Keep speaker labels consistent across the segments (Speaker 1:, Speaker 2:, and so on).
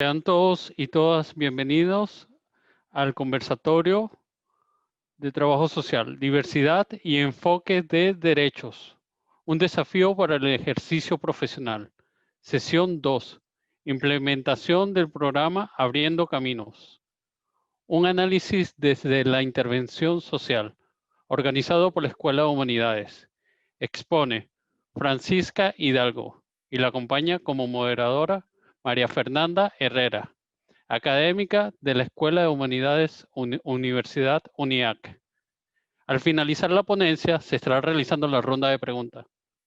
Speaker 1: Sean todos y todas bienvenidos al conversatorio de trabajo social, diversidad y enfoque de derechos. Un desafío para el ejercicio profesional. Sesión 2. Implementación del programa Abriendo Caminos. Un análisis desde la intervención social, organizado por la Escuela de Humanidades. Expone Francisca Hidalgo y la acompaña como moderadora María Fernanda Herrera, académica de la Escuela de Humanidades Universidad UNIAC. Al finalizar la ponencia, se estará realizando la ronda de preguntas,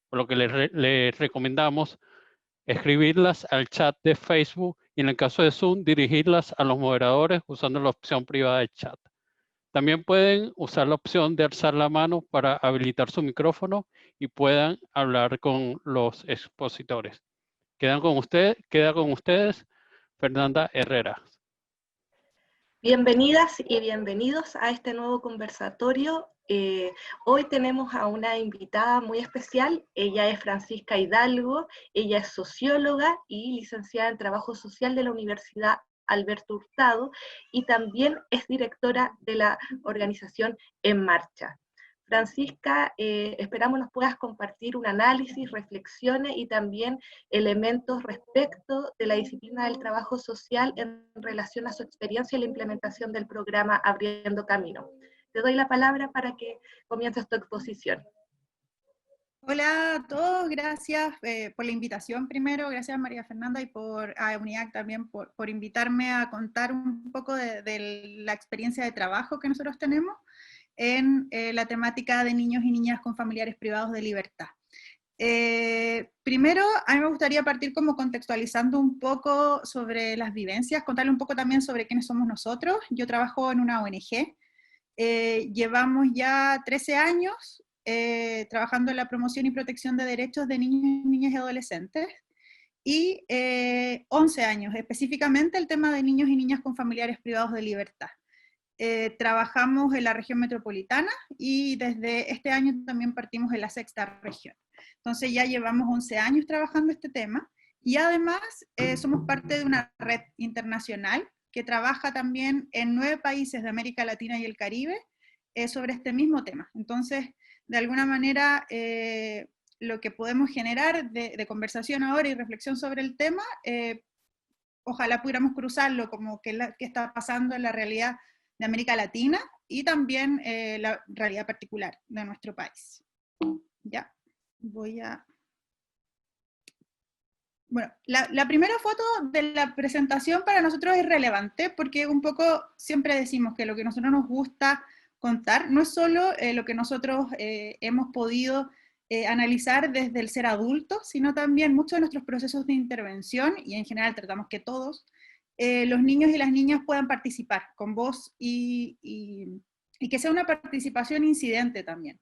Speaker 1: por lo que les recomendamos escribirlas al chat de Facebook y en el caso de Zoom, dirigirlas a los moderadores usando la opción privada del chat. También pueden usar la opción de alzar la mano para habilitar su micrófono y puedan hablar con los expositores. Queda con ustedes Fernanda Herrera.
Speaker 2: Bienvenidas y bienvenidos a este nuevo conversatorio. Hoy tenemos a una invitada muy especial. Ella es Francisca Hidalgo, ella es socióloga y licenciada en Trabajo Social de la Universidad Alberto Hurtado y también es directora de la organización En Marcha. Francisca, esperamos nos puedas compartir un análisis, reflexiones y también elementos respecto de la disciplina del trabajo social en relación a su experiencia y la implementación del programa Abriendo Camino. Te doy la palabra para que comiences tu exposición.
Speaker 3: Hola a todos, gracias por la invitación primero, gracias María Fernanda y a UNIAC también por invitarme a contar un poco de la experiencia de trabajo que nosotros tenemos en la temática de niños y niñas con familiares privados de libertad. Primero, a mí me gustaría partir como contextualizando un poco sobre las vivencias, contarle un poco también sobre quiénes somos nosotros. Yo trabajo en una ONG, llevamos ya 13 años trabajando en la promoción y protección de derechos de niños, niñas y adolescentes, y 11 años específicamente el tema de niños y niñas con familiares privados de libertad. Trabajamos en la región metropolitana y desde este año también partimos en la sexta región. Entonces ya llevamos 11 años trabajando este tema y además somos parte de una red internacional que trabaja también en 9 países de América Latina y el Caribe sobre este mismo tema. Entonces, de alguna manera, lo que podemos generar de conversación ahora y reflexión sobre el tema, ojalá pudiéramos cruzarlo como que está pasando en la realidad de América Latina y también la realidad particular de nuestro país. Ya, voy a... Bueno, la primera foto de la presentación para nosotros es relevante porque un poco siempre decimos que lo que a nosotros nos gusta contar no es solo lo que nosotros hemos podido analizar desde el ser adulto, sino también muchos de nuestros procesos de intervención, y en general tratamos que todos, los niños y las niñas puedan participar con voz y que sea una participación incidente también.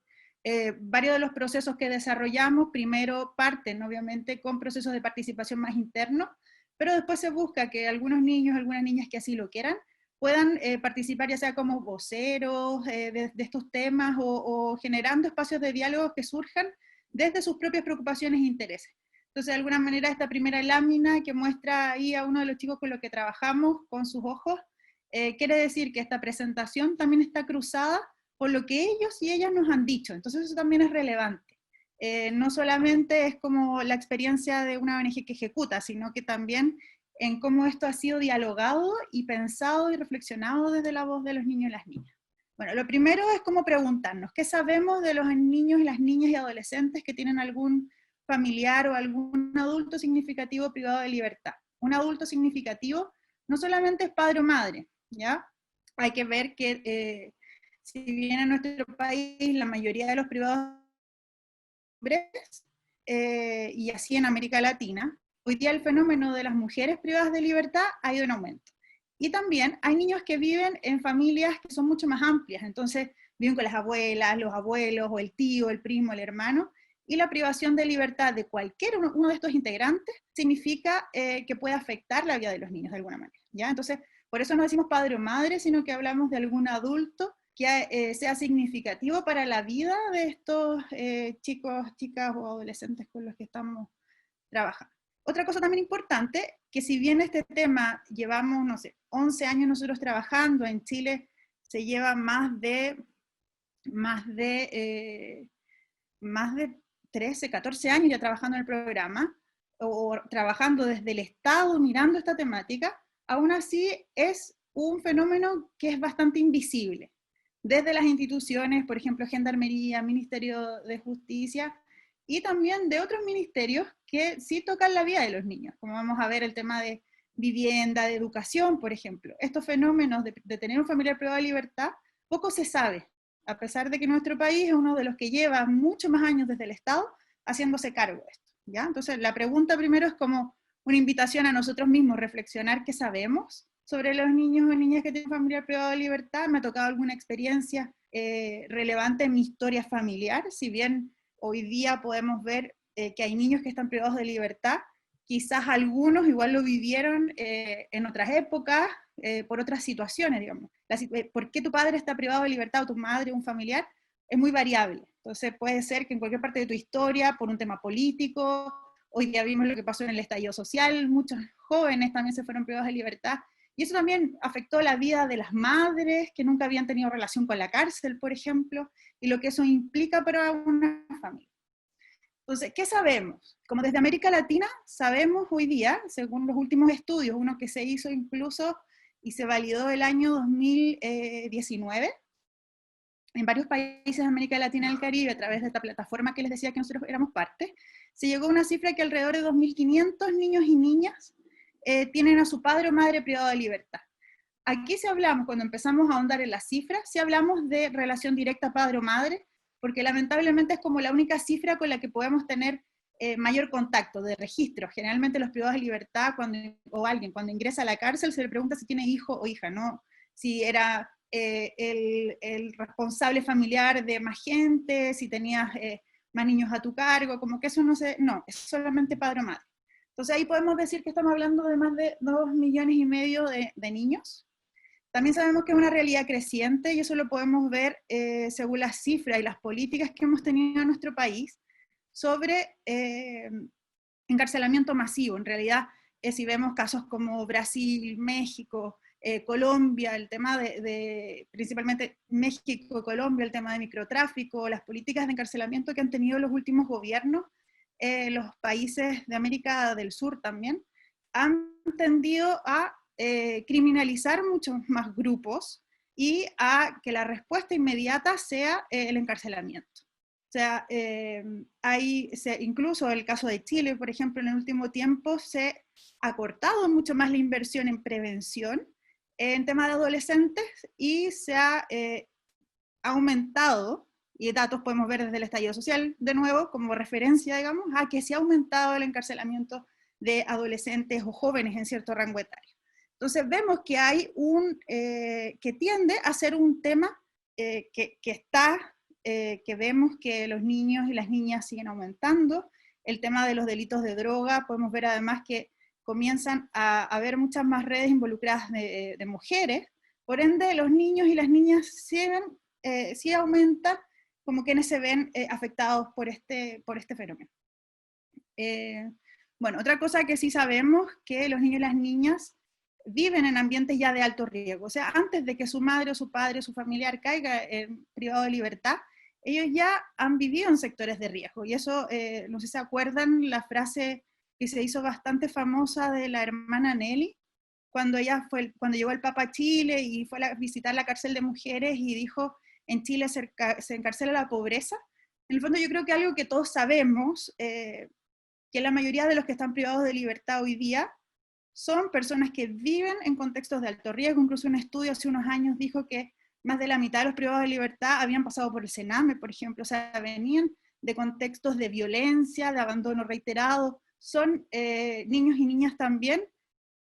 Speaker 3: Varios de los procesos que desarrollamos primero parten obviamente con procesos de participación más internos, pero después se busca que algunos niños, algunas niñas que así lo quieran, puedan participar ya sea como voceros de estos temas o generando espacios de diálogo que surjan desde sus propias preocupaciones e intereses. Entonces, de alguna manera, esta primera lámina que muestra ahí a uno de los chicos con los que trabajamos, con sus ojos, quiere decir que esta presentación también está cruzada por lo que ellos y ellas nos han dicho. Entonces eso también es relevante. No solamente es como la experiencia de una ONG que ejecuta, sino que también en cómo esto ha sido dialogado y pensado y reflexionado desde la voz de los niños y las niñas. Bueno, lo primero es como preguntarnos, ¿qué sabemos de los niños y las niñas y adolescentes que tienen algún familiar o algún adulto significativo privado de libertad? Un adulto significativo no solamente es padre o madre, ¿ya? Hay que ver que si bien en nuestro país la mayoría de los privados hombres, y así en América Latina, hoy día el fenómeno de las mujeres privadas de libertad ha ido en aumento. Y también hay niños que viven en familias que son mucho más amplias, entonces viven con las abuelas, los abuelos, o el tío, el primo, el hermano, y la privación de libertad de cualquier uno de estos integrantes significa que puede afectar la vida de los niños de alguna manera, ¿ya? Entonces, por eso no decimos padre o madre, sino que hablamos de algún adulto que sea significativo para la vida de estos chicos, chicas o adolescentes con los que estamos trabajando. Otra cosa también importante que si bien este tema llevamos, no sé, 11 años nosotros trabajando, en Chile se lleva más de 13, 14 años ya trabajando en el programa, o trabajando desde el Estado mirando esta temática, aún así es un fenómeno que es bastante invisible. Desde las instituciones, por ejemplo, Gendarmería, Ministerio de Justicia, y también de otros ministerios que sí tocan la vida de los niños, como vamos a ver el tema de vivienda, de educación, por ejemplo. Estos fenómenos de tener un familiar privado de libertad, poco se sabe, a pesar de que nuestro país es uno de los que lleva muchos más años desde el Estado haciéndose cargo de esto, ¿ya? Entonces, la pregunta primero es como una invitación a nosotros mismos, reflexionar qué sabemos sobre los niños o niñas que tienen familiar privado de libertad. Me ha tocado alguna experiencia relevante en mi historia familiar, si bien hoy día podemos ver que hay niños que están privados de libertad, quizás algunos igual lo vivieron en otras épocas, por otras situaciones, digamos. ¿Por qué tu padre está privado de libertad o tu madre o un familiar? Es muy variable. Entonces puede ser que en cualquier parte de tu historia, por un tema político, hoy día vimos lo que pasó en el estallido social, muchos jóvenes también se fueron privados de libertad, y eso también afectó la vida de las madres que nunca habían tenido relación con la cárcel, por ejemplo, y lo que eso implica para una familia. Entonces, ¿qué sabemos? Como desde América Latina sabemos hoy día, según los últimos estudios, uno que se hizo incluso y se validó el año 2019, en varios países de América Latina y el Caribe, a través de esta plataforma que les decía que nosotros éramos parte, se llegó a una cifra que alrededor de 2.500 niños y niñas tienen a su padre o madre privado de libertad. Aquí si hablamos, cuando empezamos a ahondar en las cifras, si hablamos de relación directa padre o madre, porque lamentablemente es como la única cifra con la que podemos tener mayor contacto de registro. Generalmente los privados de libertad, o alguien cuando ingresa a la cárcel se le pregunta si tiene hijo o hija, no si era el responsable familiar de más gente, si tenías más niños a tu cargo, como que eso no es solamente padre o madre. Entonces ahí podemos decir que estamos hablando de más de 2,5 millones de niños. También sabemos que es una realidad creciente y eso lo podemos ver según las cifras y las políticas que hemos tenido en nuestro país sobre encarcelamiento masivo. En realidad, si vemos casos como Brasil, México, Colombia, el tema principalmente México, Colombia, el tema de microtráfico, las políticas de encarcelamiento que han tenido los últimos gobiernos, los países de América del Sur también, han tendido a criminalizar muchos más grupos y a que la respuesta inmediata sea el encarcelamiento. O sea, incluso el caso de Chile, por ejemplo, en el último tiempo se ha cortado mucho más la inversión en prevención en temas de adolescentes y se ha aumentado, y datos podemos ver desde el estallido social, de nuevo, como referencia, digamos, a que se ha aumentado el encarcelamiento de adolescentes o jóvenes en cierto rango etario. Entonces vemos que hay que tiende a ser un tema que vemos que los niños y las niñas siguen aumentando. El tema de los delitos de droga, podemos ver además que comienzan a haber muchas más redes involucradas de mujeres, por ende los niños y las niñas sí aumentan como quienes se ven afectados por este fenómeno. Bueno, otra cosa que sí sabemos, que los niños y las niñas viven en ambientes ya de alto riesgo, o sea, antes de que su madre o su padre o su familiar caiga privado de libertad, ellos ya han vivido en sectores de riesgo, y eso, no sé si se acuerdan la frase que se hizo bastante famosa de la hermana Nelly, cuando llegó el Papa a Chile y fue a visitar la cárcel de mujeres y dijo, en Chile se encarcela la pobreza. En el fondo yo creo que algo que todos sabemos, que la mayoría de los que están privados de libertad hoy día son personas que viven en contextos de alto riesgo. Incluso un estudio hace unos años dijo que más de la mitad de los privados de libertad habían pasado por el Sename, por ejemplo, o sea, venían de contextos de violencia, de abandono reiterado. Son niños y niñas también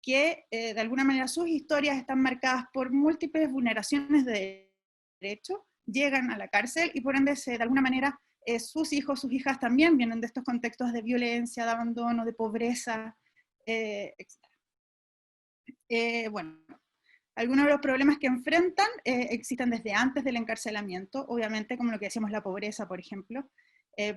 Speaker 3: que de alguna manera sus historias están marcadas por múltiples vulneraciones de derechos, llegan a la cárcel y por ende de alguna manera sus hijos, sus hijas también vienen de estos contextos de violencia, de abandono, de pobreza, etc. Bueno, algunos de los problemas que enfrentan existen desde antes del encarcelamiento, obviamente como lo que decíamos la pobreza, por ejemplo,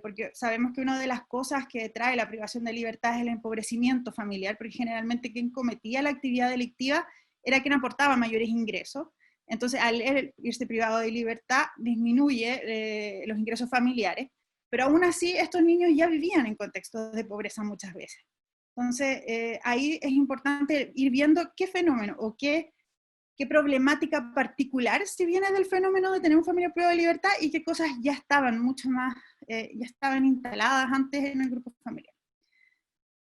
Speaker 3: porque sabemos que una de las cosas que trae la privación de libertad es el empobrecimiento familiar, porque generalmente quien cometía la actividad delictiva era quien aportaba mayores ingresos. Entonces, al irse privado de libertad, disminuye los ingresos familiares, pero aún así estos niños ya vivían en contextos de pobreza muchas veces. Entonces, ahí es importante ir viendo qué fenómeno o qué problemática particular se viene del fenómeno de tener un familiar privado de libertad y qué cosas ya estaban mucho más, ya estaban instaladas antes en el grupo familiar.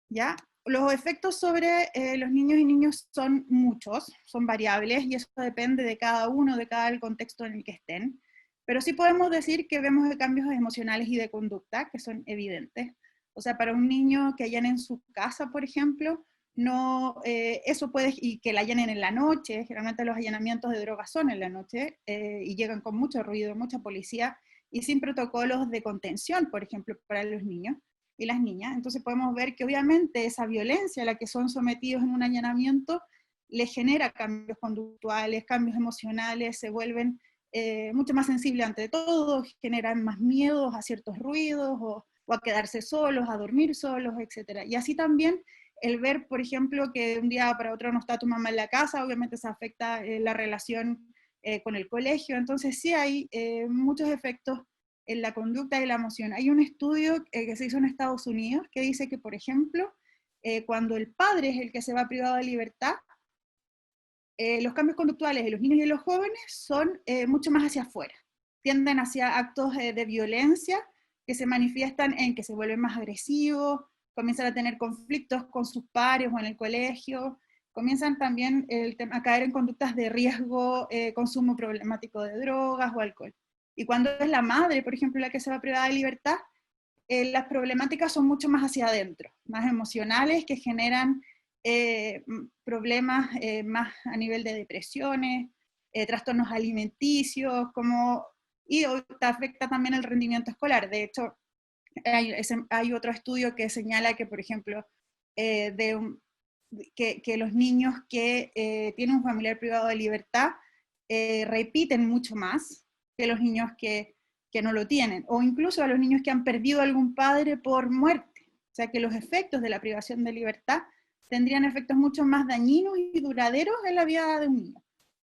Speaker 3: ¿Ya? Los efectos sobre los niños y niñas son muchos, son variables, y eso depende de cada uno, de cada contexto en el que estén. Pero sí podemos decir que vemos cambios emocionales y de conducta que son evidentes. O sea, para un niño que allanen su casa, por ejemplo, no, eso puede, y que la allanen en la noche, generalmente los allanamientos de drogas son en la noche, y llegan con mucho ruido, mucha policía, y sin protocolos de contención, por ejemplo, para los niños y las niñas. Entonces podemos ver que obviamente esa violencia a la que son sometidos en un allanamiento les genera cambios conductuales, cambios emocionales, se vuelven mucho más sensibles ante todo, generan más miedos a ciertos ruidos, o a quedarse solos, a dormir solos, etc. Y así también el ver, por ejemplo, que de un día para otro no está tu mamá en la casa, obviamente se afecta la relación con el colegio. Entonces sí hay muchos efectos en la conducta y la emoción. Hay un estudio que se hizo en Estados Unidos que dice que, por ejemplo, cuando el padre es el que se va privado de libertad, los cambios conductuales de los niños y de los jóvenes son mucho más hacia afuera. Tienden hacia actos de violencia que se manifiestan en que se vuelven más agresivos, comienzan a tener conflictos con sus pares o en el colegio, comienzan también a caer en conductas de riesgo, consumo problemático de drogas o alcohol. Y cuando es la madre, por ejemplo, la que se va privada de libertad, las problemáticas son mucho más hacia adentro, más emocionales, que generan problemas más a nivel de depresiones, trastornos alimenticios, y afecta también el rendimiento escolar. De hecho, hay otro estudio que señala que, por ejemplo, que los niños que tienen un familiar privado de libertad repiten mucho más que los niños que no lo tienen, o incluso a los niños que han perdido a algún padre por muerte. O sea que los efectos de la privación de libertad tendrían efectos mucho más dañinos y duraderos en la vida de un niño.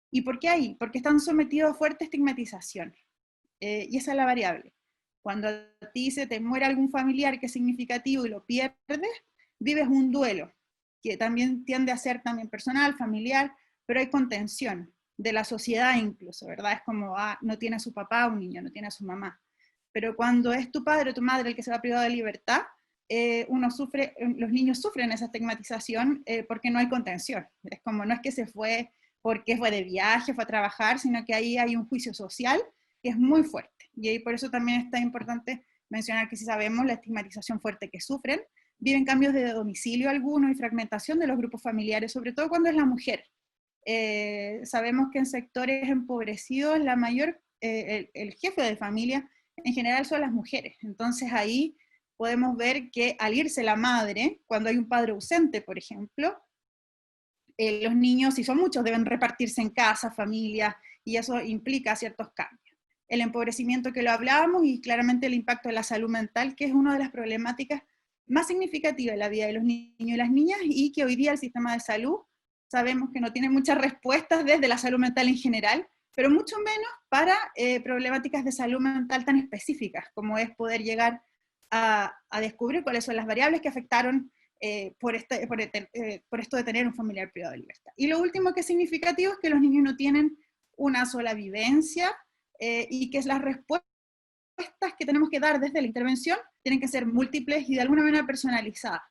Speaker 3: ¿Y por qué ahí? Porque están sometidos a fuerte estigmatización. Y esa es la variable. Cuando a ti se te muere algún familiar que es significativo y lo pierdes, vives un duelo, que también tiende a ser también personal, familiar, pero hay contención de la sociedad incluso, ¿verdad? Es como, no tiene a su papá un niño, no tiene a su mamá. Pero cuando es tu padre o tu madre el que se va privado de libertad, los niños sufren esa estigmatización porque no hay contención. Es como, no es que se fue porque fue de viaje, fue a trabajar, sino que ahí hay un juicio social que es muy fuerte. Y ahí por eso también está importante mencionar que si sabemos la estigmatización fuerte que sufren, viven cambios de domicilio algunos y fragmentación de los grupos familiares, sobre todo cuando es la mujer. Sabemos que en sectores empobrecidos el jefe de familia en general son las mujeres. Entonces ahí podemos ver que al irse la madre, cuando hay un padre ausente, por ejemplo, los niños, si son muchos, deben repartirse en casa, familia, y eso implica ciertos cambios. El empobrecimiento que lo hablábamos, y claramente el impacto de la salud mental, que es una de las problemáticas más significativas de la vida de los niños y las niñas, y que hoy día el sistema de salud sabemos que no tiene muchas respuestas desde la salud mental en general, pero mucho menos para problemáticas de salud mental tan específicas, como es poder llegar a descubrir cuáles son las variables que afectaron por esto de tener un familiar privado de libertad. Y lo último que es significativo es que los niños no tienen una sola vivencia, y que las respuestas que tenemos que dar desde la intervención tienen que ser múltiples y de alguna manera personalizadas.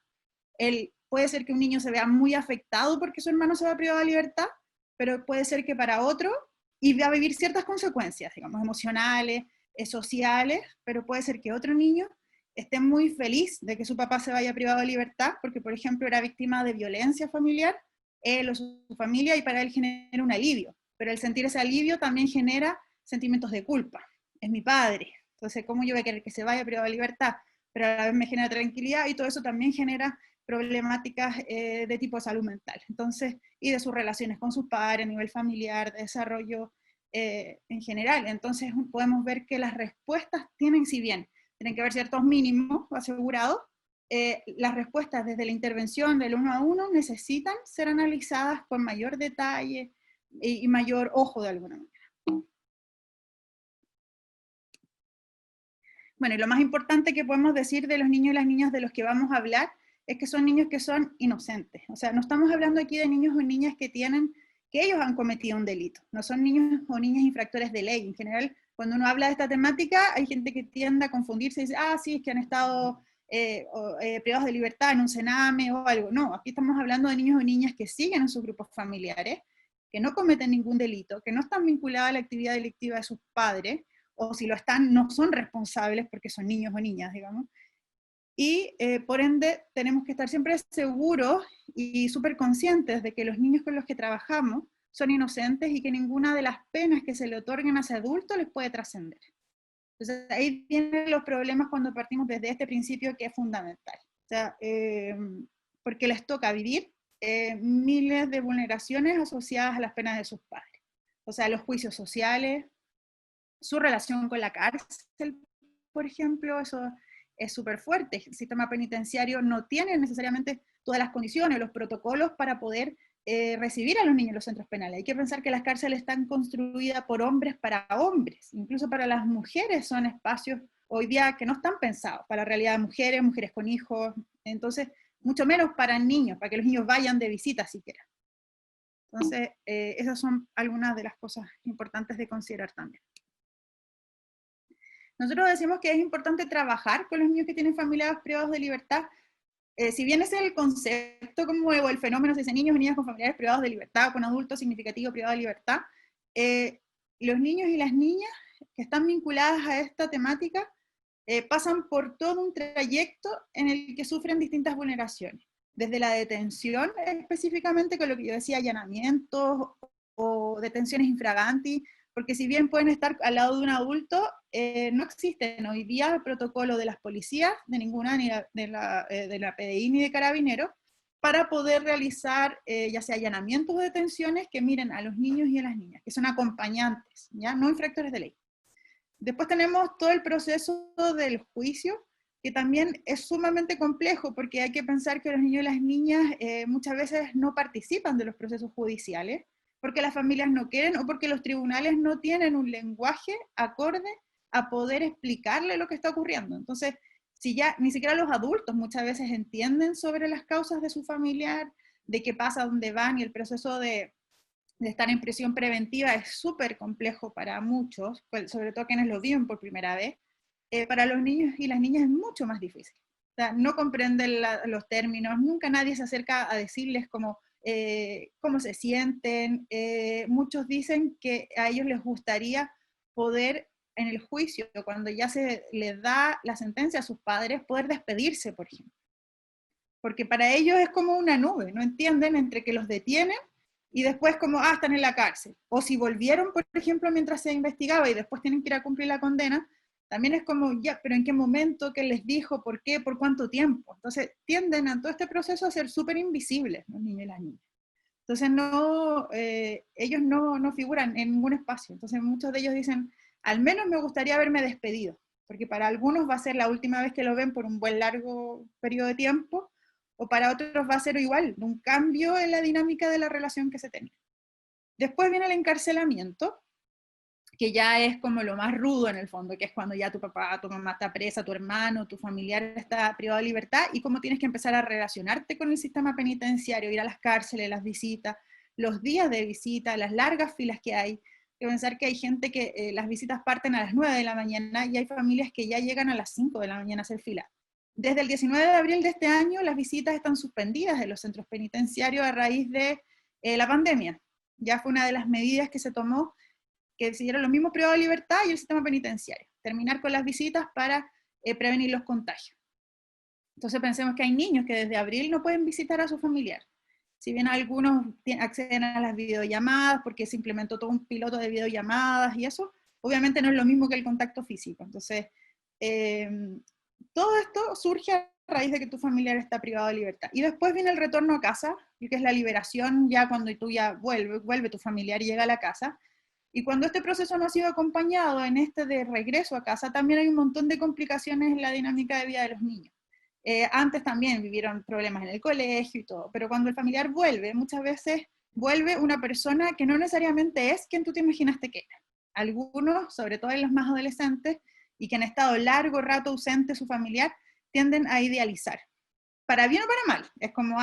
Speaker 3: Puede ser que un niño se vea muy afectado porque su hermano se va privado de libertad, pero puede ser que para otro, y va a vivir ciertas consecuencias, digamos, emocionales, sociales, pero puede ser que otro niño esté muy feliz de que su papá se vaya privado de libertad, porque por ejemplo era víctima de violencia familiar, él o su familia, y para él genera un alivio, pero el sentir ese alivio también genera sentimientos de culpa. Es mi padre, entonces ¿cómo yo voy a querer que se vaya privado de libertad? Pero a la vez me genera tranquilidad, y todo eso también genera problemáticas de tipo de salud mental, entonces, y de sus relaciones con sus padres, a nivel familiar, de desarrollo en general. Entonces podemos ver que las respuestas tienen, si bien tienen que haber ciertos mínimos asegurados, las respuestas desde la intervención del 1 a 1 necesitan ser analizadas con mayor detalle y mayor ojo de alguna manera. Bueno, y lo más importante que podemos decir de los niños y las niñas de los que vamos a hablar es que son niños que son inocentes. O sea, no estamos hablando aquí de niños o niñas que ellos han cometido un delito. No son niños o niñas infractores de ley. En general, cuando uno habla de esta temática, hay gente que tiende a confundirse y dice, ah, sí, es que han estado privados de libertad en un cename o algo. No, aquí estamos hablando de niños o niñas que siguen en sus grupos familiares, que no cometen ningún delito, que no están vinculados a la actividad delictiva de sus padres, o si lo están, no son responsables porque son niños o niñas, digamos. Y por ende tenemos que estar siempre seguros y súper conscientes de que los niños con los que trabajamos son inocentes y que ninguna de las penas que se le otorguen a ese adulto les puede trascender. Entonces ahí vienen los problemas cuando partimos desde este principio que es fundamental. O sea, porque les toca vivir miles de vulneraciones asociadas a las penas de sus padres. O sea, los juicios sociales, su relación con la cárcel, por ejemplo, eso es súper fuerte. El sistema penitenciario no tiene necesariamente todas las condiciones, los protocolos para poder recibir a los niños en los centros penales. Hay que pensar que las cárceles están construidas por hombres para hombres, incluso para las mujeres son espacios hoy día que no están pensados para la realidad de mujeres, mujeres con hijos, entonces mucho menos para niños, para que los niños vayan de visita siquiera. Entonces, esas son algunas de las cosas importantes de considerar también. Nosotros decimos que es importante trabajar con los niños que tienen familiares privados de libertad. Si bien ese es el concepto como el fenómeno, se dice niños y niñas con familiares privados de libertad, o con adultos significativos privados de libertad, los niños y las niñas que están vinculadas a esta temática pasan por todo un trayecto en el que sufren distintas vulneraciones. Desde la detención específicamente, con lo que yo decía, allanamientos o detenciones infraganti, porque si bien pueden estar al lado de un adulto, no existen hoy día el protocolo de las policías, de ninguna, ni de la PDI ni de Carabineros, para poder realizar ya sea allanamientos o detenciones que miren a los niños y a las niñas, que son acompañantes, ¿ya? No infractores de ley. Después tenemos todo el proceso del juicio, que también es sumamente complejo, porque hay que pensar que los niños y las niñas muchas veces no participan de los procesos judiciales, porque las familias no quieren o porque los tribunales no tienen un lenguaje acorde a poder explicarle lo que está ocurriendo. Entonces, si ya ni siquiera los adultos muchas veces entienden sobre las causas de su familiar, de qué pasa, dónde van, y el proceso de estar en prisión preventiva es súper complejo para muchos, sobre todo quienes lo viven por primera vez, para los niños y las niñas es mucho más difícil. O sea, no comprenden los términos, nunca nadie se acerca a decirles cómo se sienten. Muchos dicen que a ellos les gustaría poder en el juicio, cuando ya se les da la sentencia a sus padres, poder despedirse, por ejemplo. Porque para ellos es como una nube, no entienden entre que los detienen y después como, están en la cárcel. O si volvieron, por ejemplo, mientras se investigaba y después tienen que ir a cumplir la condena, también es como, ya, pero ¿en qué momento? ¿Qué les dijo? ¿Por qué? ¿Por cuánto tiempo? Entonces tienden a todo este proceso a ser súper invisibles los niños y las niñas. Entonces ellos no figuran en ningún espacio. Entonces muchos de ellos dicen, al menos me gustaría haberme despedido, porque para algunos va a ser la última vez que lo ven por un buen largo periodo de tiempo, o para otros va a ser igual, un cambio en la dinámica de la relación que se tenía. Después viene el encarcelamiento, que ya es como lo más rudo en el fondo, que es cuando ya tu papá, tu mamá está presa, tu hermano, tu familiar está privado de libertad, y cómo tienes que empezar a relacionarte con el sistema penitenciario, ir a las cárceles, las visitas, los días de visita, las largas filas que hay. Hay que pensar que hay gente que las visitas parten a las 9 de la mañana, y hay familias que ya llegan a las 5 de la mañana a hacer fila. Desde el 19 de abril de este año, las visitas están suspendidas en los centros penitenciarios a raíz de la pandemia. Ya fue una de las medidas que se tomó, que decidieron los mismos privados de libertad y el sistema penitenciario, terminar con las visitas para prevenir los contagios. Entonces pensemos que hay niños que desde abril no pueden visitar a su familiar. Si bien algunos acceden a las videollamadas, porque se implementó todo un piloto de videollamadas y eso, obviamente no es lo mismo que el contacto físico. Entonces, todo esto surge a raíz de que tu familiar está privado de libertad. Y después viene el retorno a casa, que es la liberación, ya cuando tú ya vuelve tu familiar y llega a la casa. Y cuando este proceso no ha sido acompañado en este de regreso a casa, también hay un montón de complicaciones en la dinámica de vida de los niños. Antes también vivieron problemas en el colegio y todo, pero cuando el familiar vuelve, muchas veces vuelve una persona que no necesariamente es quien tú te imaginaste que era. Algunos, sobre todo en los más adolescentes, y que han estado largo rato ausente de su familiar, tienden a idealizar. Para bien o para mal, es como,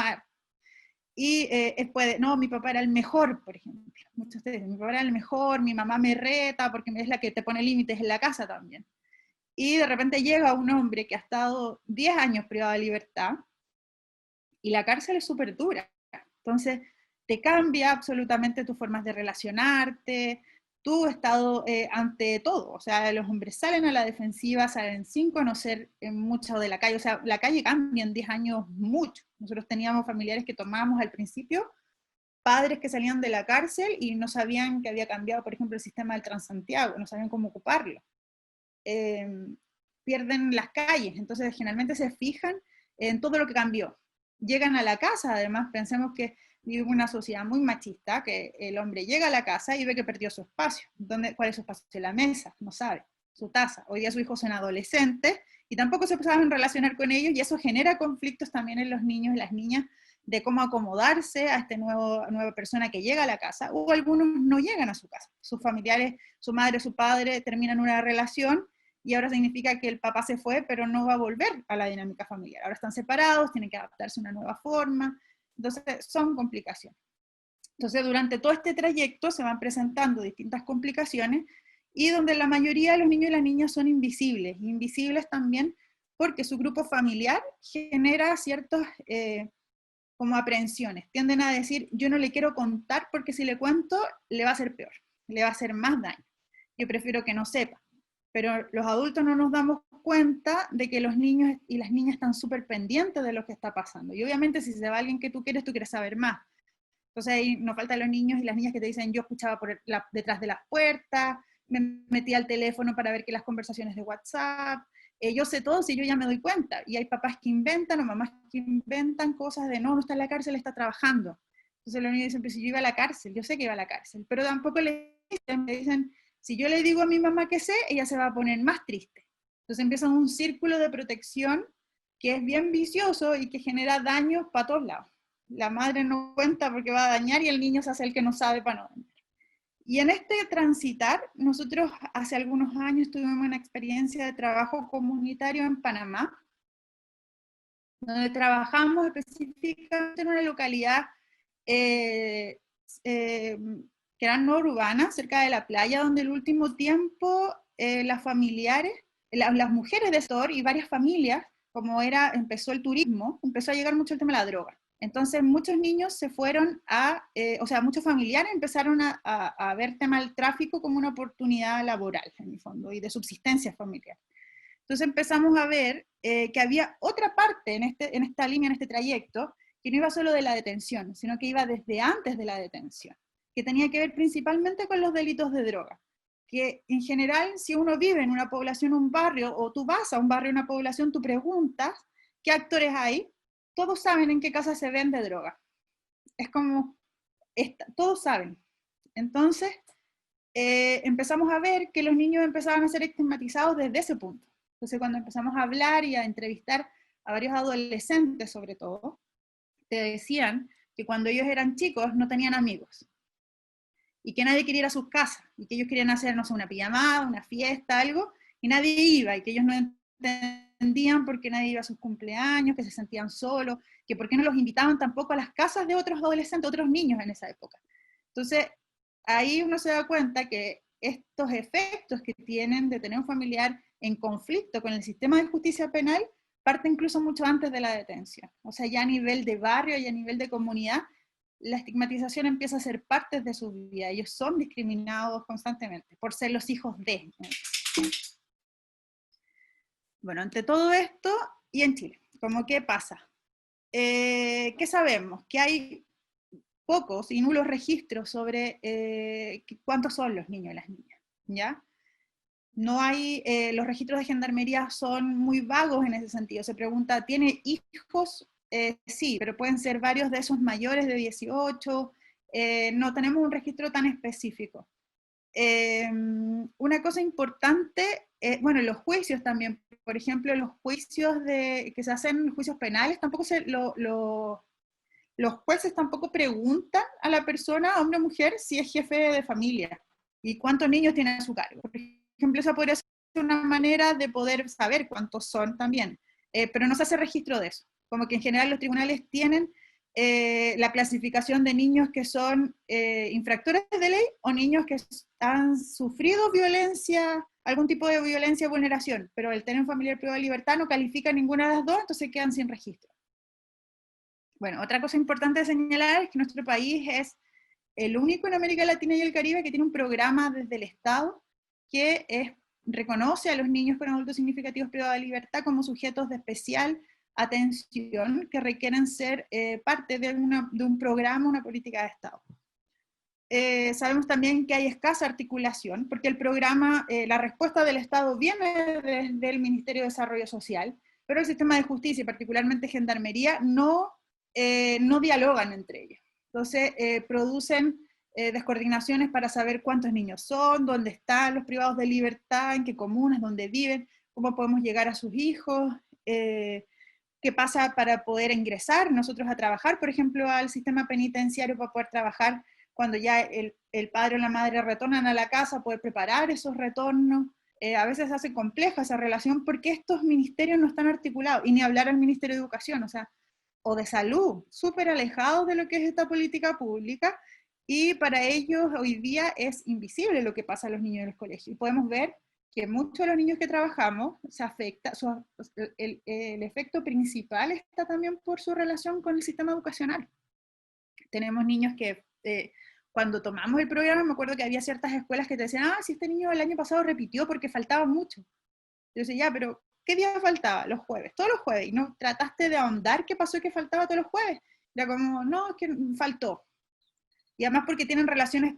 Speaker 3: no, mi papá era el mejor, por ejemplo. Muchos de ustedes, mi papá era el mejor, mi mamá me reta, porque es la que te pone límites en la casa también. Y de repente llega un hombre que ha estado 10 años privado de libertad, y la cárcel es súper dura. Entonces, te cambia absolutamente tus formas de relacionarte, tu estado ante todo. O sea, los hombres salen a la defensiva, salen sin conocer mucho de la calle. O sea, la calle cambia en 10 años mucho. Nosotros teníamos familiares que tomábamos al principio, padres que salían de la cárcel y no sabían que había cambiado, por ejemplo, el sistema del Transantiago, no sabían cómo ocuparlo. Pierden las calles, entonces generalmente se fijan en todo lo que cambió. Llegan a la casa, además pensemos que vivimos una sociedad muy machista, que el hombre llega a la casa y ve que perdió su espacio. ¿Cuál es su espacio? La mesa, no sabe. Su taza. Hoy día sus hijos son adolescentes y tampoco se saben relacionar con ellos, y eso genera conflictos también en los niños y las niñas de cómo acomodarse a esta nueva persona que llega a la casa, o algunos no llegan a su casa. Sus familiares, su madre, su padre, terminan una relación, y ahora significa que el papá se fue, pero no va a volver a la dinámica familiar. Ahora están separados, tienen que adaptarse a una nueva forma, entonces son complicaciones. Entonces durante todo este trayecto se van presentando distintas complicaciones, y donde la mayoría de los niños y las niñas son invisibles también porque su grupo familiar genera ciertos como aprehensiones. Tienden a decir, yo no le quiero contar porque si le cuento le va a hacer peor, le va a hacer más daño. Yo prefiero que no sepa. Pero los adultos no nos damos cuenta de que los niños y las niñas están súper pendientes de lo que está pasando. Y obviamente si se va alguien que tú quieres saber más. Entonces ahí nos faltan los niños y las niñas que te dicen, yo escuchaba detrás de las puertas, me metí al teléfono para ver que las conversaciones de WhatsApp, yo sé todo si yo ya me doy cuenta. Y hay papás que inventan o mamás que inventan cosas de, no está en la cárcel, está trabajando. Entonces los niños dicen, pero si yo iba a la cárcel, yo sé que iba a la cárcel. Pero tampoco me dicen, si yo le digo a mi mamá que sé, ella se va a poner más triste. Entonces empieza un círculo de protección que es bien vicioso y que genera daños para todos lados. La madre no cuenta porque va a dañar y el niño se hace el que no sabe para no dañar. Y en este transitar, nosotros hace algunos años tuvimos una experiencia de trabajo comunitario en Panamá, donde trabajamos específicamente en una localidad que era no urbana, cerca de la playa, donde el último tiempo las familiares, las mujeres de sector y varias familias, como empezó el turismo, empezó a llegar mucho el tema de la droga. Entonces muchos niños se fueron muchos familiares empezaron a ver tema del tráfico como una oportunidad laboral, en el fondo, y de subsistencia familiar. Entonces empezamos a ver que había otra parte en esta línea, en este trayecto, que no iba solo de la detención, sino que iba desde antes de la detención, que tenía que ver principalmente con los delitos de droga. Que en general, si uno vive en una población, un barrio, o tú vas a un barrio, una población, tú preguntas, ¿qué actores hay? Todos saben en qué casa se vende droga. Es como, todos saben. Entonces, empezamos a ver que los niños empezaban a ser estigmatizados desde ese punto. Entonces, cuando empezamos a hablar y a entrevistar a varios adolescentes, sobre todo, te decían que cuando ellos eran chicos no tenían amigos, y que nadie quería ir a sus casas, y que ellos querían hacer, no sé, una pijamada, una fiesta, algo, y nadie iba, y que ellos no entendían por qué nadie iba a sus cumpleaños, que se sentían solos, que por qué no los invitaban tampoco a las casas de otros adolescentes, otros niños en esa época. Entonces, ahí uno se da cuenta que estos efectos que tienen de tener un familiar en conflicto con el sistema de justicia penal parte incluso mucho antes de la detención. O sea, ya a nivel de barrio y a nivel de comunidad, la estigmatización empieza a ser parte de su vida. Ellos son discriminados constantemente por ser los hijos de. Bueno, ante todo esto, y en Chile, ¿cómo qué pasa? ¿Qué sabemos? Que hay pocos y nulos registros sobre cuántos son los niños y las niñas, ¿ya? No hay, los registros de gendarmería son muy vagos en ese sentido. Se pregunta, ¿tiene hijos? Sí, pero pueden ser varios de esos mayores de 18, no tenemos un registro tan específico. Una cosa importante, bueno, los juicios también, por ejemplo, los juicios que se hacen, juicios penales, tampoco los jueces tampoco preguntan a la persona, hombre o mujer, si es jefe de familia y cuántos niños tiene a su cargo. Por ejemplo, esa podría ser una manera de poder saber cuántos son también, pero no se hace registro de eso. Como que en general los tribunales tienen la clasificación de niños que son infractores de ley o niños que han sufrido violencia, algún tipo de violencia o vulneración, pero el tener un familiar privado de libertad no califica ninguna de las dos, entonces quedan sin registro. Bueno, otra cosa importante de señalar es que nuestro país es el único en América Latina y el Caribe que tiene un programa desde el Estado que reconoce a los niños con adultos significativos privados de libertad como sujetos de especial atención que requieren ser parte de un programa, una política de Estado. Sabemos también que hay escasa articulación, porque el programa, la respuesta del Estado viene desde el Ministerio de Desarrollo Social, pero el sistema de justicia, y particularmente Gendarmería, no dialogan entre ellos. Entonces, producen descoordinaciones para saber cuántos niños son, dónde están los privados de libertad, en qué comunas, dónde viven, cómo podemos llegar a sus hijos, qué pasa para poder ingresar nosotros a trabajar, por ejemplo, al sistema penitenciario para poder trabajar cuando ya el padre o la madre retornan a la casa, poder preparar esos retornos. A veces se hace compleja esa relación porque estos ministerios no están articulados, y ni hablar al Ministerio de Educación, o de Salud, súper alejados de lo que es esta política pública, y para ellos hoy día es invisible lo que pasa a los niños en los colegios. Y podemos ver que muchos de los niños que trabajamos se afecta, el efecto principal está también por su relación con el sistema educacional. Tenemos niños que cuando tomamos el programa, me acuerdo que había ciertas escuelas que te decían, si este niño el año pasado repitió porque faltaba mucho. Yo decía, ya, pero ¿qué día faltaba? Los jueves, todos los jueves. Y no trataste de ahondar qué pasó que faltaba todos los jueves. Era como, no, es que faltó. Y además porque tienen relaciones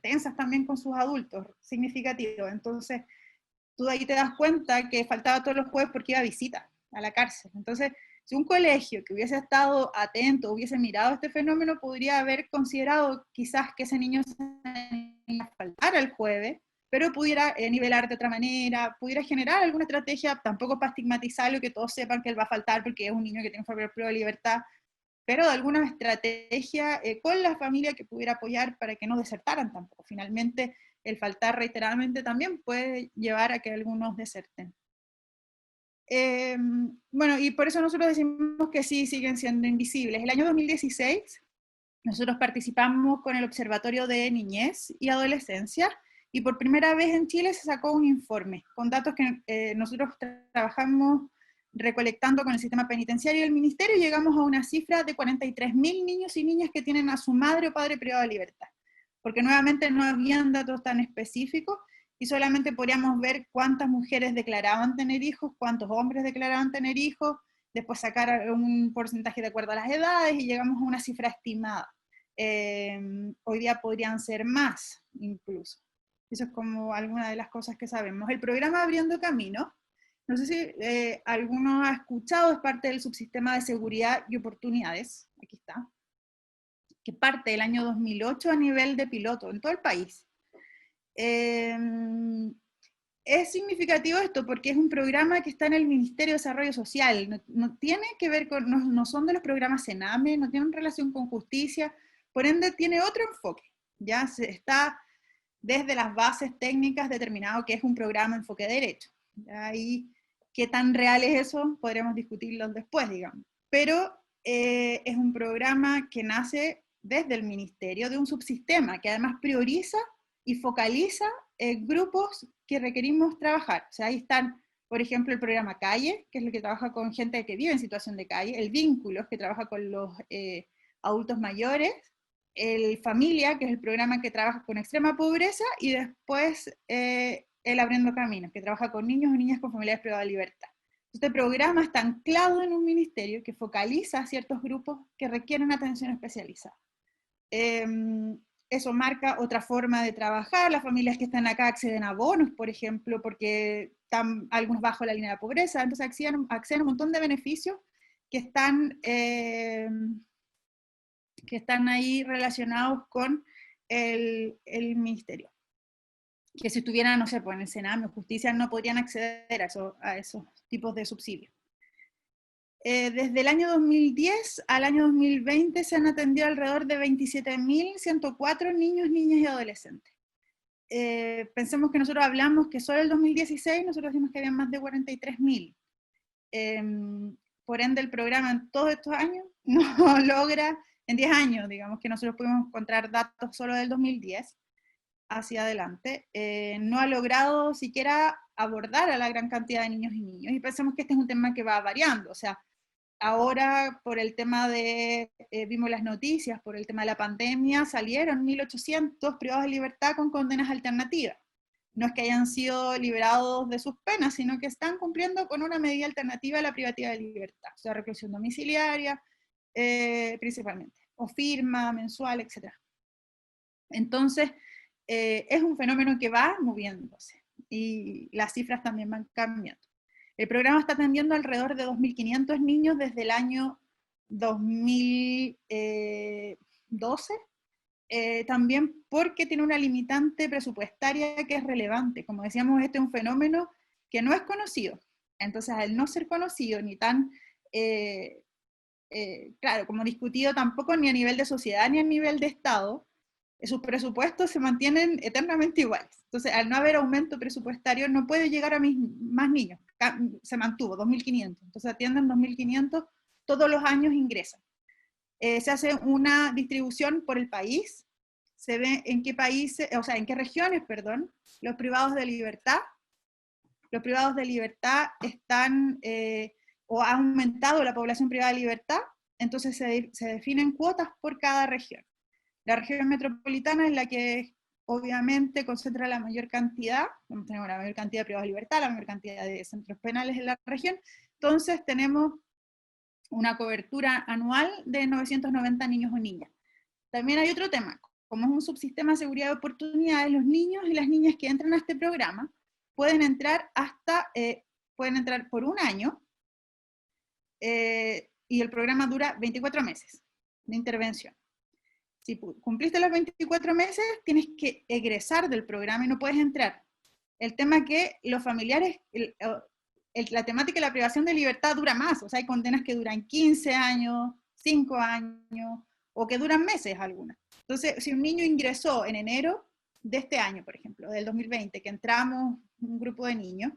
Speaker 3: tensas también con sus adultos, significativos. Entonces, tú ahí te das cuenta que faltaba todos los jueves porque iba a visita a la cárcel. Entonces, si un colegio que hubiese estado atento, hubiese mirado este fenómeno, podría haber considerado quizás que ese niño se iba a faltar el jueves, pero pudiera nivelar de otra manera, pudiera generar alguna estrategia, tampoco para estigmatizarlo y que todos sepan que él va a faltar porque es un niño que tiene un familiar privado de libertad, pero de alguna estrategia con la familia que pudiera apoyar para que no desertaran tampoco. Finalmente, el faltar reiteradamente también puede llevar a que algunos deserten. Bueno, y por eso nosotros decimos que sí, siguen siendo invisibles. El año 2016, nosotros participamos con el Observatorio de Niñez y Adolescencia, y por primera vez en Chile se sacó un informe con datos que nosotros trabajamos recolectando con el sistema penitenciario y el ministerio, y llegamos a una cifra de 43.000 niños y niñas que tienen a su madre o padre privado de libertad, porque nuevamente no habían datos tan específicos, y solamente podríamos ver cuántas mujeres declaraban tener hijos, cuántos hombres declaraban tener hijos, después sacar un porcentaje de acuerdo a las edades, y llegamos a una cifra estimada. Hoy día podrían ser más, incluso. Eso es como alguna de las cosas que sabemos. El programa Abriendo Camino, no sé si alguno ha escuchado, es parte del subsistema de seguridad y oportunidades, aquí está, que parte del año 2008 a nivel de piloto en todo el país. Es significativo esto porque es un programa que está en el Ministerio de Desarrollo Social, no tiene que ver con, no son de los programas Sename, no tienen relación con justicia, por ende tiene otro enfoque, ya está desde las bases técnicas determinado que es un programa enfoque de derecho. Y qué tan real es eso, podremos discutirlo después, digamos. Pero es un programa que nace desde el ministerio, de un subsistema que además prioriza y focaliza grupos que requerimos trabajar. O sea, ahí están, por ejemplo, el programa Calle, que es el que trabaja con gente que vive en situación de calle, el Vínculos, que trabaja con los adultos mayores, el Familia, que es el programa que trabaja con extrema pobreza, y después el Abriendo Caminos, que trabaja con niños y niñas con familiares privadas de libertad. Este programa está anclado en un ministerio que focaliza a ciertos grupos que requieren atención especializada. Eso marca otra forma de trabajar. Las familias que están acá acceden a bonos, por ejemplo, porque están algunos bajo la línea de pobreza, entonces acceden a un montón de beneficios que están ahí relacionados con el ministerio. que si estuvieran, no sé, pues en el Sename o Justicia no podrían acceder a esos tipos de subsidios. Desde el año 2010 al año 2020 se han atendido alrededor de 27.104 niños, niñas y adolescentes. Pensemos que nosotros hablamos que solo el 2016 nosotros decimos que había más de 43.000. Por ende el programa en todos estos años no logra, en 10 años digamos que nosotros pudimos encontrar datos solo del 2010 hacia adelante, no ha logrado siquiera abordar a la gran cantidad de niños y niños, y pensemos que este es un tema que va variando, o sea, ahora por el tema de, vimos las noticias, por el tema de la pandemia, salieron 1.800 privados de libertad con condenas alternativas. No es que hayan sido liberados de sus penas, sino que están cumpliendo con una medida alternativa a la privativa de libertad, o sea, reclusión domiciliaria, principalmente, o firma mensual, etc. Entonces, es un fenómeno que va moviéndose, y las cifras también van cambiando. El programa está atendiendo alrededor de 2.500 niños desde el año 2012, también porque tiene una limitante presupuestaria que es relevante. Como decíamos, este es un fenómeno que no es conocido. Entonces, al no ser conocido, ni tan, claro, como discutido tampoco ni a nivel de sociedad ni a nivel de Estado, sus presupuestos se mantienen eternamente iguales. Entonces, al no haber aumento presupuestario, no puede llegar a más niños. Se mantuvo, 2.500. Entonces, atienden 2.500, todos los años ingresan. Se hace una distribución por el país, se ve en qué países, o sea, en qué regiones, perdón, los privados de libertad están, o ha aumentado la población privada de libertad, entonces se definen cuotas por cada región. La región metropolitana es la que obviamente concentra la mayor cantidad, tenemos la mayor cantidad de privados de libertad, la mayor cantidad de centros penales en la región, entonces tenemos una cobertura anual de 990 niños o niñas. También hay otro tema, como es un subsistema de seguridad de oportunidades, los niños y las niñas que entran a este programa pueden entrar por un año, y el programa dura 24 meses de intervención. Si cumpliste los 24 meses, tienes que egresar del programa y no puedes entrar. El tema es que los familiares, la temática de la privación de libertad dura más, o sea, hay condenas que duran 15 años, 5 años, o que duran meses algunas. Entonces, si un niño ingresó en enero de este año, por ejemplo, del 2020, que entramos un grupo de niños,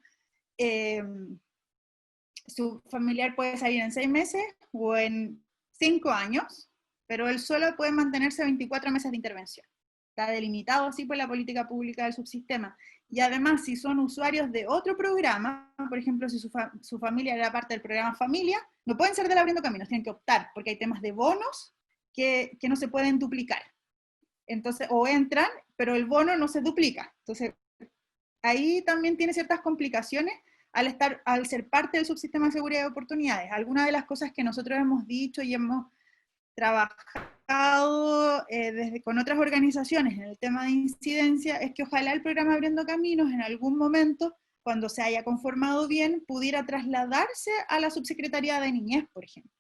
Speaker 3: su familiar puede salir en 6 meses o en 5 años, pero él solo puede mantenerse 24 meses de intervención. Está delimitado así por la política pública del subsistema. Y además, si son usuarios de otro programa, por ejemplo, si su familia era parte del programa Familia, no pueden ser del Abriendo Caminos, tienen que optar, porque hay temas de bonos que no se pueden duplicar. Entonces, o entran, pero el bono no se duplica. Entonces, ahí también tiene ciertas complicaciones al ser parte del subsistema de seguridad de oportunidades. Algunas de las cosas que nosotros hemos dicho y hemos trabajado con otras organizaciones en el tema de incidencia es que ojalá el programa Abriendo Caminos en algún momento, cuando se haya conformado bien, pudiera trasladarse a la Subsecretaría de Niñez, por ejemplo.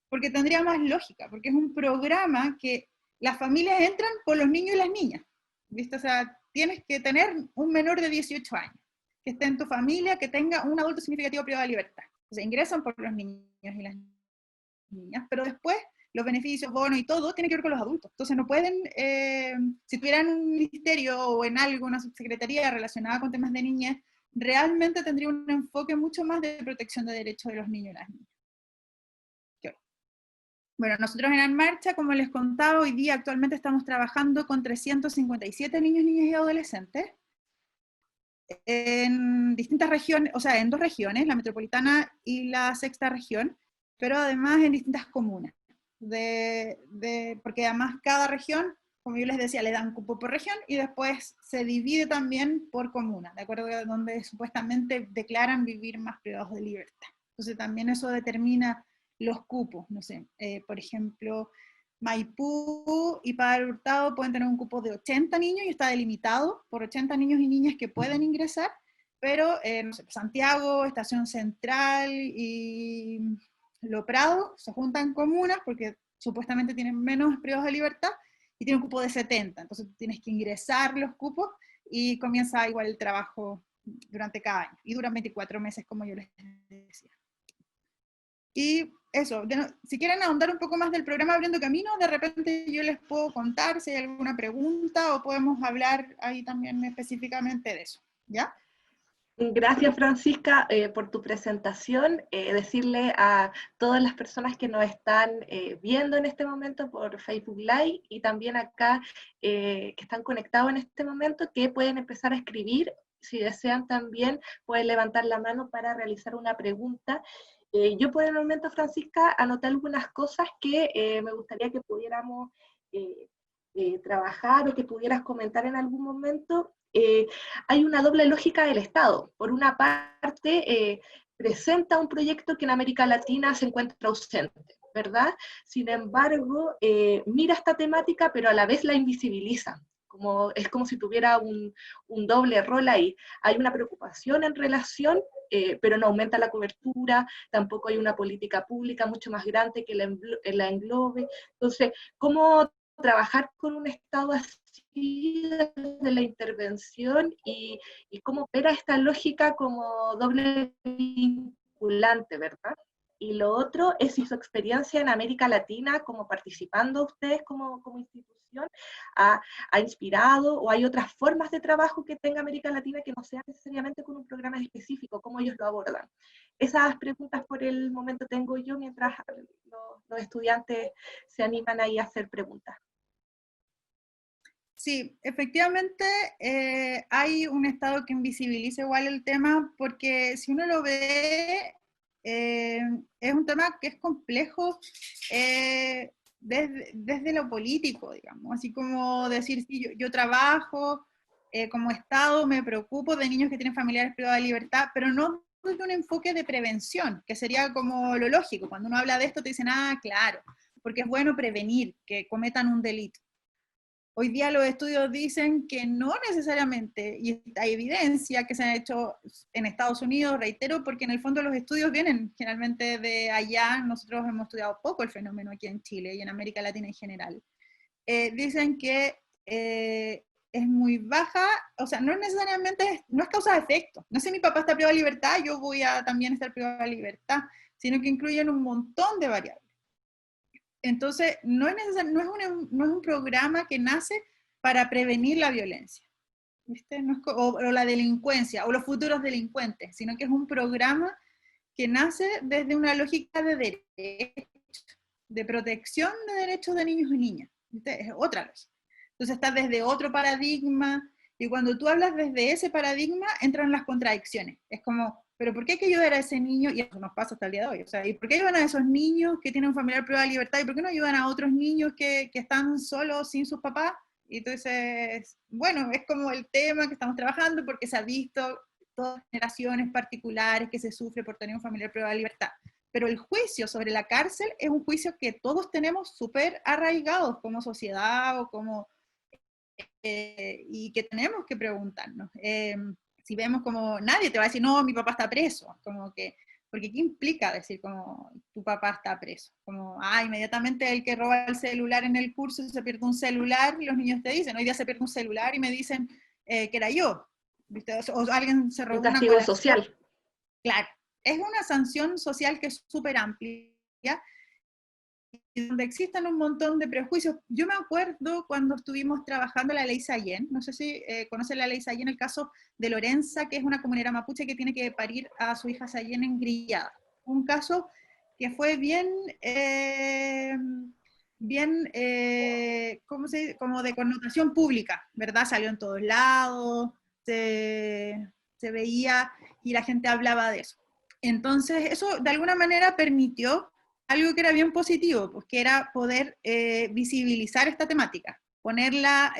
Speaker 3: Porque tendría más lógica, porque es un programa que las familias entran por los niños y las niñas, ¿viste? O sea, tienes que tener un menor de 18 años, que esté en tu familia, que tenga un adulto significativo privado de libertad. O sea, ingresan por los niños y las niñas, pero después los beneficios, bonos y todo, tiene que ver con los adultos. Entonces no pueden, si tuvieran un ministerio o en algo, una subsecretaría relacionada con temas de niñez, realmente tendría un enfoque mucho más de protección de derechos de los niños y las niñas. Bueno, nosotros en En Marcha, como les contaba, hoy día actualmente estamos trabajando con 357 niños, niñas y adolescentes, en distintas regiones, o sea, en 2 regiones, la metropolitana y la sexta región, pero además en distintas comunas. Porque además cada región, como yo les decía, le dan cupo por región y después se divide también por comuna, de acuerdo a donde supuestamente declaran vivir más privados de libertad. Entonces también eso determina los cupos, no sé, por ejemplo, Maipú y Padre Hurtado pueden tener un cupo de 80 niños y está delimitado por 80 niños y niñas que pueden ingresar, pero no sé, Santiago, Estación Central y Lo Prado se juntan comunas porque supuestamente tienen menos privados de libertad y tienen un cupo de 70, entonces tienes que ingresar los cupos y comienza igual el trabajo durante cada año, y duran 24 meses, como yo les decía. Y eso, si quieren ahondar un poco más del programa Abriendo Camino, de repente yo les puedo contar si hay alguna pregunta, o podemos hablar ahí también específicamente de eso, ¿ya?
Speaker 2: Gracias, Francisca, por tu presentación. Decirle a todas las personas que nos están viendo en este momento por Facebook Live y también acá que están conectados en este momento, que pueden empezar a escribir. Si desean también pueden levantar la mano para realizar una pregunta. Yo por el momento, Francisca, anoté algunas cosas que me gustaría que pudiéramos trabajar o que pudieras comentar en algún momento. Hay una doble lógica del Estado. Por una parte, presenta un proyecto que en América Latina se encuentra ausente, ¿verdad? Sin embargo, mira esta temática, pero a la vez la invisibiliza. Es como si tuviera un doble rol ahí. Hay una preocupación en relación, pero no aumenta la cobertura, tampoco hay una política pública mucho más grande que la englobe. Entonces, ¿cómo trabajar con un Estado así de la intervención y cómo opera esta lógica como doble vinculante, ¿verdad? Y lo otro es si su experiencia en América Latina, como participando ustedes como institución, ha inspirado, o hay otras formas de trabajo que tenga América Latina que no sean necesariamente con un programa específico, cómo ellos lo abordan. Esas preguntas por el momento tengo yo, mientras los estudiantes se animan ahí a hacer preguntas.
Speaker 3: Sí, efectivamente hay un Estado que invisibiliza igual el tema, porque si uno lo ve, es un tema que es complejo desde lo político, digamos, así como decir, sí, yo trabajo como Estado, me preocupo de niños que tienen familiares privados de libertad, pero no desde un enfoque de prevención, que sería como lo lógico. Cuando uno habla de esto te dicen, ah, claro, porque es bueno prevenir que cometan un delito. Hoy día los estudios dicen que no necesariamente, y hay evidencia que se han hecho en Estados Unidos, reitero, porque en el fondo los estudios vienen generalmente de allá. Nosotros hemos estudiado poco el fenómeno aquí en Chile y en América Latina en general. Dicen que es muy baja, o sea, no necesariamente, no es causa de efecto. No sé, mi papá está privado de libertad, yo voy a también estar privado de libertad, sino que incluyen un montón de variables. Entonces, no es un programa que nace para prevenir la violencia, ¿viste? No es o la delincuencia, o los futuros delincuentes, sino que es un programa que nace desde una lógica de derecho, de protección de derechos de niños y niñas, ¿viste? Es otra lógica. Entonces está desde otro paradigma, y cuando tú hablas desde ese paradigma, entran las contradicciones. Es como, pero ¿por qué hay que ayudar a ese niño? Y eso nos pasa hasta el día de hoy. O sea, ¿y por qué ayudan a esos niños que tienen un familiar privado de libertad? ¿Y por qué no ayudan a otros niños que están solos, sin sus papás? Y entonces, bueno, es como el tema que estamos trabajando, porque se ha visto todas generaciones particulares que se sufre por tener un familiar privado de libertad. Pero el juicio sobre la cárcel es un juicio que todos tenemos súper arraigados como sociedad o como... y que tenemos que preguntarnos. Si vemos como nadie te va a decir, no, mi papá está preso, como que, porque ¿qué implica decir como tu papá está preso? Como, inmediatamente el que roba el celular en el curso se pierde un celular, y los niños te dicen, hoy día se pierde un celular y me dicen que era yo, ¿viste? O alguien se robó
Speaker 2: un castigo
Speaker 3: una
Speaker 2: social.
Speaker 3: Claro, es una sanción social que es súper amplia, y donde existen un montón de prejuicios. Yo me acuerdo cuando estuvimos trabajando la ley Sayén, no sé si conocen la ley Sayén, el caso de Lorenza, que es una comunera mapuche que tiene que parir a su hija Sayén engrillada. Un caso que fue como de connotación pública, ¿verdad? Salió en todos lados, se veía y la gente hablaba de eso. Entonces, eso de alguna manera permitió algo que era bien positivo, pues que era poder visibilizar esta temática, ponerla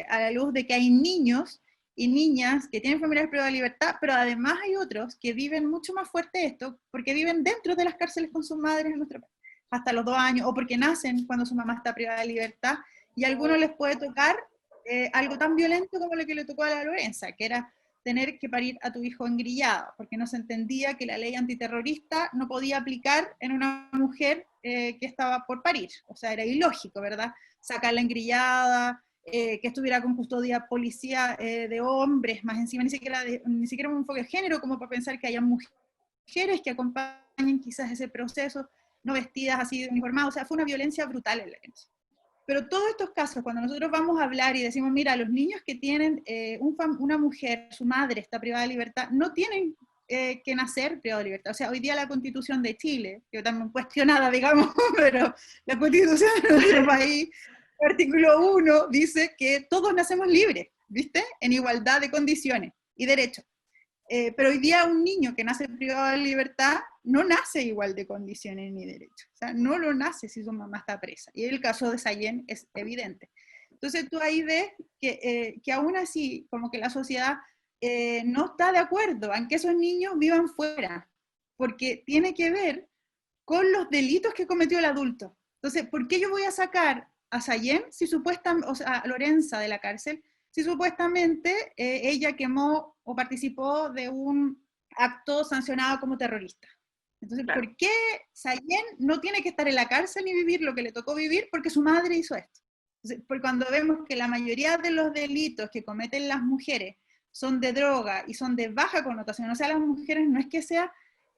Speaker 3: a la luz de que hay niños y niñas que tienen familiares privados de libertad, pero además hay otros que viven mucho más fuerte esto, porque viven dentro de las cárceles con sus madres en nuestro país, hasta los 2 años, o porque nacen cuando su mamá está privada de libertad, y a algunos les puede tocar algo tan violento como lo que le tocó a la Lorenza, que era tener que parir a tu hijo engrillado, porque no se entendía que la ley antiterrorista no podía aplicar en una mujer que estaba por parir. O sea, era ilógico, ¿verdad? Sacarla engrillada, que estuviera con custodia policía de hombres, más encima ni siquiera un enfoque de género, como para pensar que haya mujeres que acompañen quizás ese proceso, no vestidas así de uniformadas, o sea, fue una violencia brutal en la herencia. Pero todos estos casos, cuando nosotros vamos a hablar y decimos, mira, los niños que tienen una mujer, su madre está privada de libertad, no tienen que nacer privado de libertad. O sea, hoy día la Constitución de Chile, que también cuestionada, digamos, pero la Constitución de nuestro país, el artículo 1, dice que todos nacemos libres, ¿viste? En igualdad de condiciones y derechos. Pero hoy día un niño que nace privado de libertad no nace igual de condiciones ni derechos. O sea, no lo nace si su mamá está presa. Y el caso de Sayen es evidente. Entonces tú ahí ves que aún así, como que la sociedad no está de acuerdo en que esos niños vivan fuera, porque tiene que ver con los delitos que cometió el adulto. Entonces, ¿por qué yo voy a sacar a Sayen, si supuestamente, o sea, a Lorenza de la cárcel, si supuestamente ella quemó o participó de un acto sancionado como terrorista? Entonces,
Speaker 2: Claro.
Speaker 3: ¿por qué Sayen no tiene que estar en la cárcel ni vivir lo que le tocó vivir porque su madre hizo esto? Entonces, porque cuando vemos que la mayoría de los delitos que cometen las mujeres son de droga y son de baja connotación, o sea, las mujeres no es que sea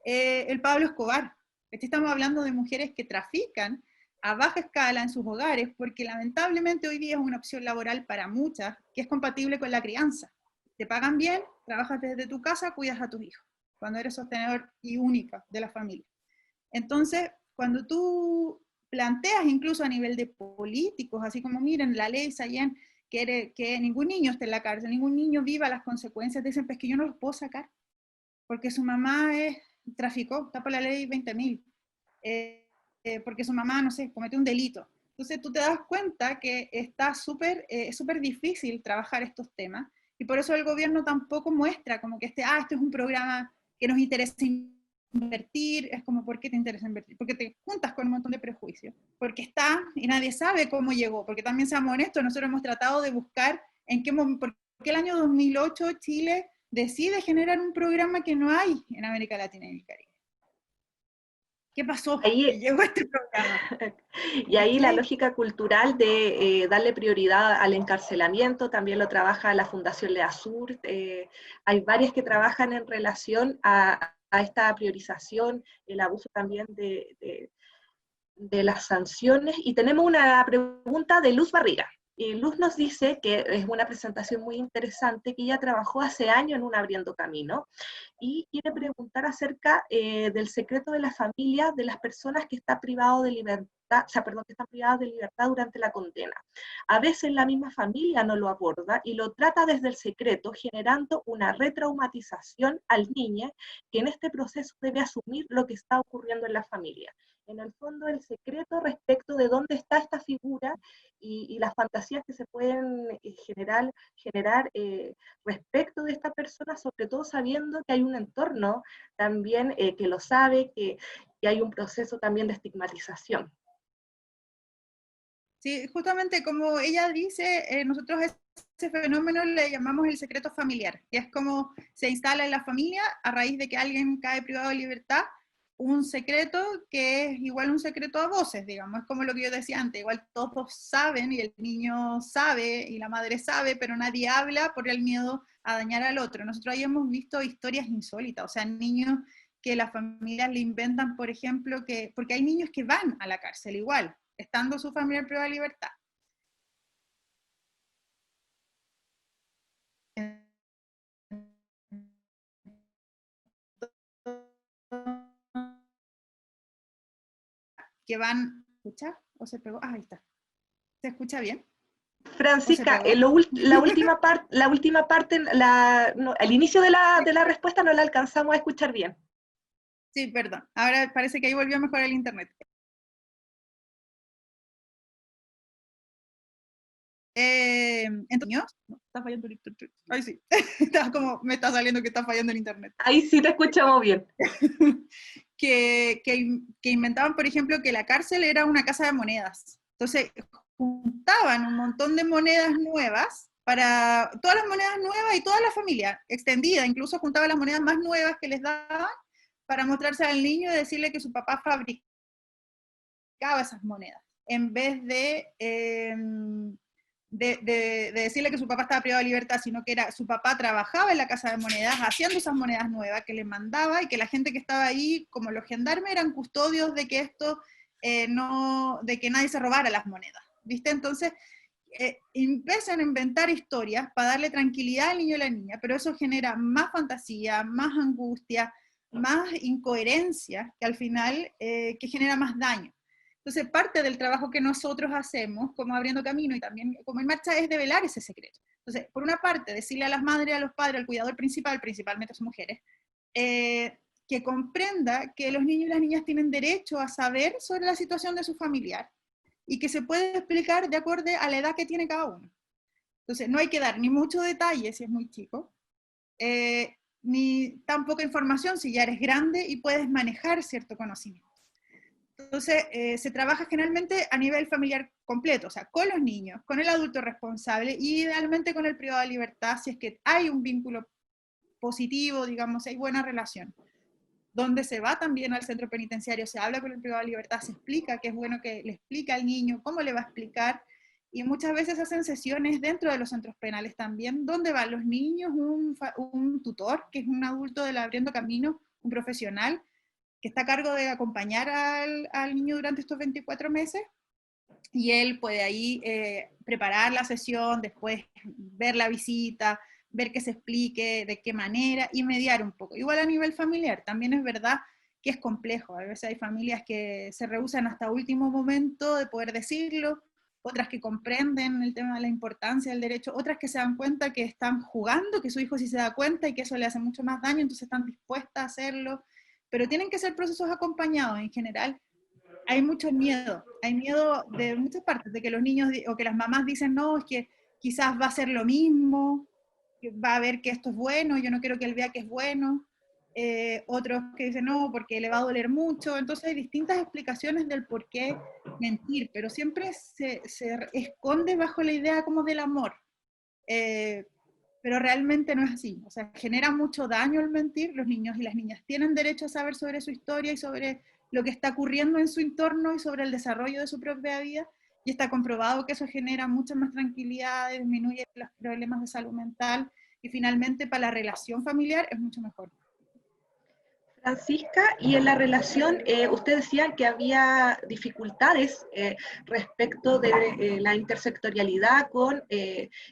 Speaker 3: el Pablo Escobar, estamos hablando de mujeres que trafican a baja escala en sus hogares, porque lamentablemente hoy día es una opción laboral para muchas que es compatible con la crianza. Te pagan bien, trabajas desde tu casa, cuidas a tus hijos, cuando eres sostenedor y única de la familia. Entonces, cuando tú planteas incluso a nivel de políticos, así como miren, la ley Sayen quiere que ningún niño esté en la cárcel, ningún niño viva las consecuencias, dicen, pues que yo no los puedo sacar, porque su mamá traficó, está por la ley 20.000. Porque su mamá, no sé, cometió un delito. Entonces tú te das cuenta que está súper difícil trabajar estos temas, y por eso el gobierno tampoco muestra como que esto es un programa que nos interesa invertir. Es como, ¿por qué te interesa invertir? Porque te juntas con un montón de prejuicios, porque está y nadie sabe cómo llegó, porque también seamos honestos, nosotros hemos tratado de buscar en qué momento, porque el año 2008 Chile decide generar un programa que no hay en América Latina y el Caribe. ¿Qué pasó?
Speaker 2: Ahí,
Speaker 3: Llegó este programa.
Speaker 2: y ahí la lógica cultural de darle prioridad al encarcelamiento también lo trabaja la Fundación Leasur. Hay varias que trabajan en relación a esta priorización, el abuso también de las sanciones. Y tenemos una pregunta de Luz Barriga. Y Luz nos dice que es una presentación muy interesante, que ella trabajó hace años en un Abriendo Camino, y quiere preguntar acerca del secreto de la familia de las personas que están privadas de libertad, que están privadas de libertad durante la condena. A veces la misma familia no lo aborda y lo trata desde el secreto, generando una retraumatización al niño que en este proceso debe asumir lo que está ocurriendo en la familia. En el fondo, el secreto respecto de dónde está esta figura y las fantasías que se pueden generar respecto de esta persona, sobre todo sabiendo que hay un entorno también que lo sabe, que hay un proceso también de estigmatización.
Speaker 3: Sí, justamente como ella dice, nosotros ese fenómeno le llamamos el secreto familiar, que es como se instala en la familia a raíz de que alguien cae privado de libertad, un secreto que es igual un secreto a voces, digamos, es como lo que yo decía antes, igual todos saben y el niño sabe y la madre sabe, pero nadie habla por el miedo a dañar al otro. Nosotros ahí hemos visto historias insólitas, o sea, niños que las familias le inventan, por ejemplo, porque hay niños que van a la cárcel igual, estando su familia en prueba de libertad. Que van, ¿escucha? ¿O se pegó? Ah, ahí está. ¿Se escucha bien?
Speaker 2: Francisca, la última parte, al inicio de la respuesta no la alcanzamos a escuchar bien.
Speaker 3: Sí, perdón. Ahora parece que ahí volvió a mejorar el internet. Entonces, no, está fallando el internet. Ay, sí. Me está saliendo que está fallando el internet.
Speaker 2: Ahí sí te escuchamos bien.
Speaker 3: que inventaban, por ejemplo, que la cárcel era una casa de monedas. Entonces, juntaban un montón de monedas nuevas, para todas las monedas nuevas y toda la familia, extendida, incluso juntaban las monedas más nuevas que les daban para mostrarse al niño y decirle que su papá fabricaba esas monedas, en vez de decirle que su papá estaba privado de libertad, sino que su papá trabajaba en la casa de monedas, haciendo esas monedas nuevas que le mandaba, y que la gente que estaba ahí, como los gendarmes, eran custodios de que esto, de que nadie se robara las monedas, ¿viste? Entonces, empiezan a inventar historias para darle tranquilidad al niño y a la niña, pero eso genera más fantasía, más angustia, más incoherencia, que al final, que genera más daño. Entonces, parte del trabajo que nosotros hacemos, como Abriendo Camino y también como En Marcha, es develar ese secreto. Entonces, por una parte, decirle a las madres, a los padres, al cuidador principal, principalmente son mujeres, que comprenda que los niños y las niñas tienen derecho a saber sobre la situación de su familiar, y que se puede explicar de acuerdo a la edad que tiene cada uno. Entonces, no hay que dar ni mucho detalle si es muy chico, ni tan poca información si ya eres grande y puedes manejar cierto conocimiento. Entonces, se trabaja generalmente a nivel familiar completo, o sea, con los niños, con el adulto responsable y idealmente con el privado de libertad, si es que hay un vínculo positivo, digamos, hay buena relación. Donde se va también al centro penitenciario, se habla con el privado de libertad, se explica que es bueno que le explique al niño cómo le va a explicar, y muchas veces hacen sesiones dentro de los centros penales también, donde van los niños, un tutor, que es un adulto del Abriendo Camino, un profesional, que está a cargo de acompañar al niño durante estos 24 meses, y él puede ahí preparar la sesión, después ver la visita, ver que se explique de qué manera, y mediar un poco. Igual a nivel familiar, también es verdad que es complejo, a veces hay familias que se rehúsan hasta último momento de poder decirlo, otras que comprenden el tema de la importancia del derecho, otras que se dan cuenta que están jugando, que su hijo sí se da cuenta y que eso le hace mucho más daño, entonces están dispuestas a hacerlo, pero tienen que ser procesos acompañados en general. Hay mucho miedo, hay miedo de muchas partes, de que los niños o que las mamás dicen, no, es que quizás va a ser lo mismo, que va a ver que esto es bueno, yo no quiero que él vea que es bueno, otros que dicen, no, porque le va a doler mucho, entonces hay distintas explicaciones del por qué mentir, pero siempre se esconde bajo la idea como del amor, pero realmente no es así, o sea, genera mucho daño el mentir, los niños y las niñas tienen derecho a saber sobre su historia y sobre lo que está ocurriendo en su entorno y sobre el desarrollo de su propia vida, y está comprobado que eso genera mucha más tranquilidad, disminuye los problemas de salud mental, y finalmente para la relación familiar es mucho mejor.
Speaker 2: Francisca, y en la relación, usted decía que había dificultades respecto de la intersectorialidad con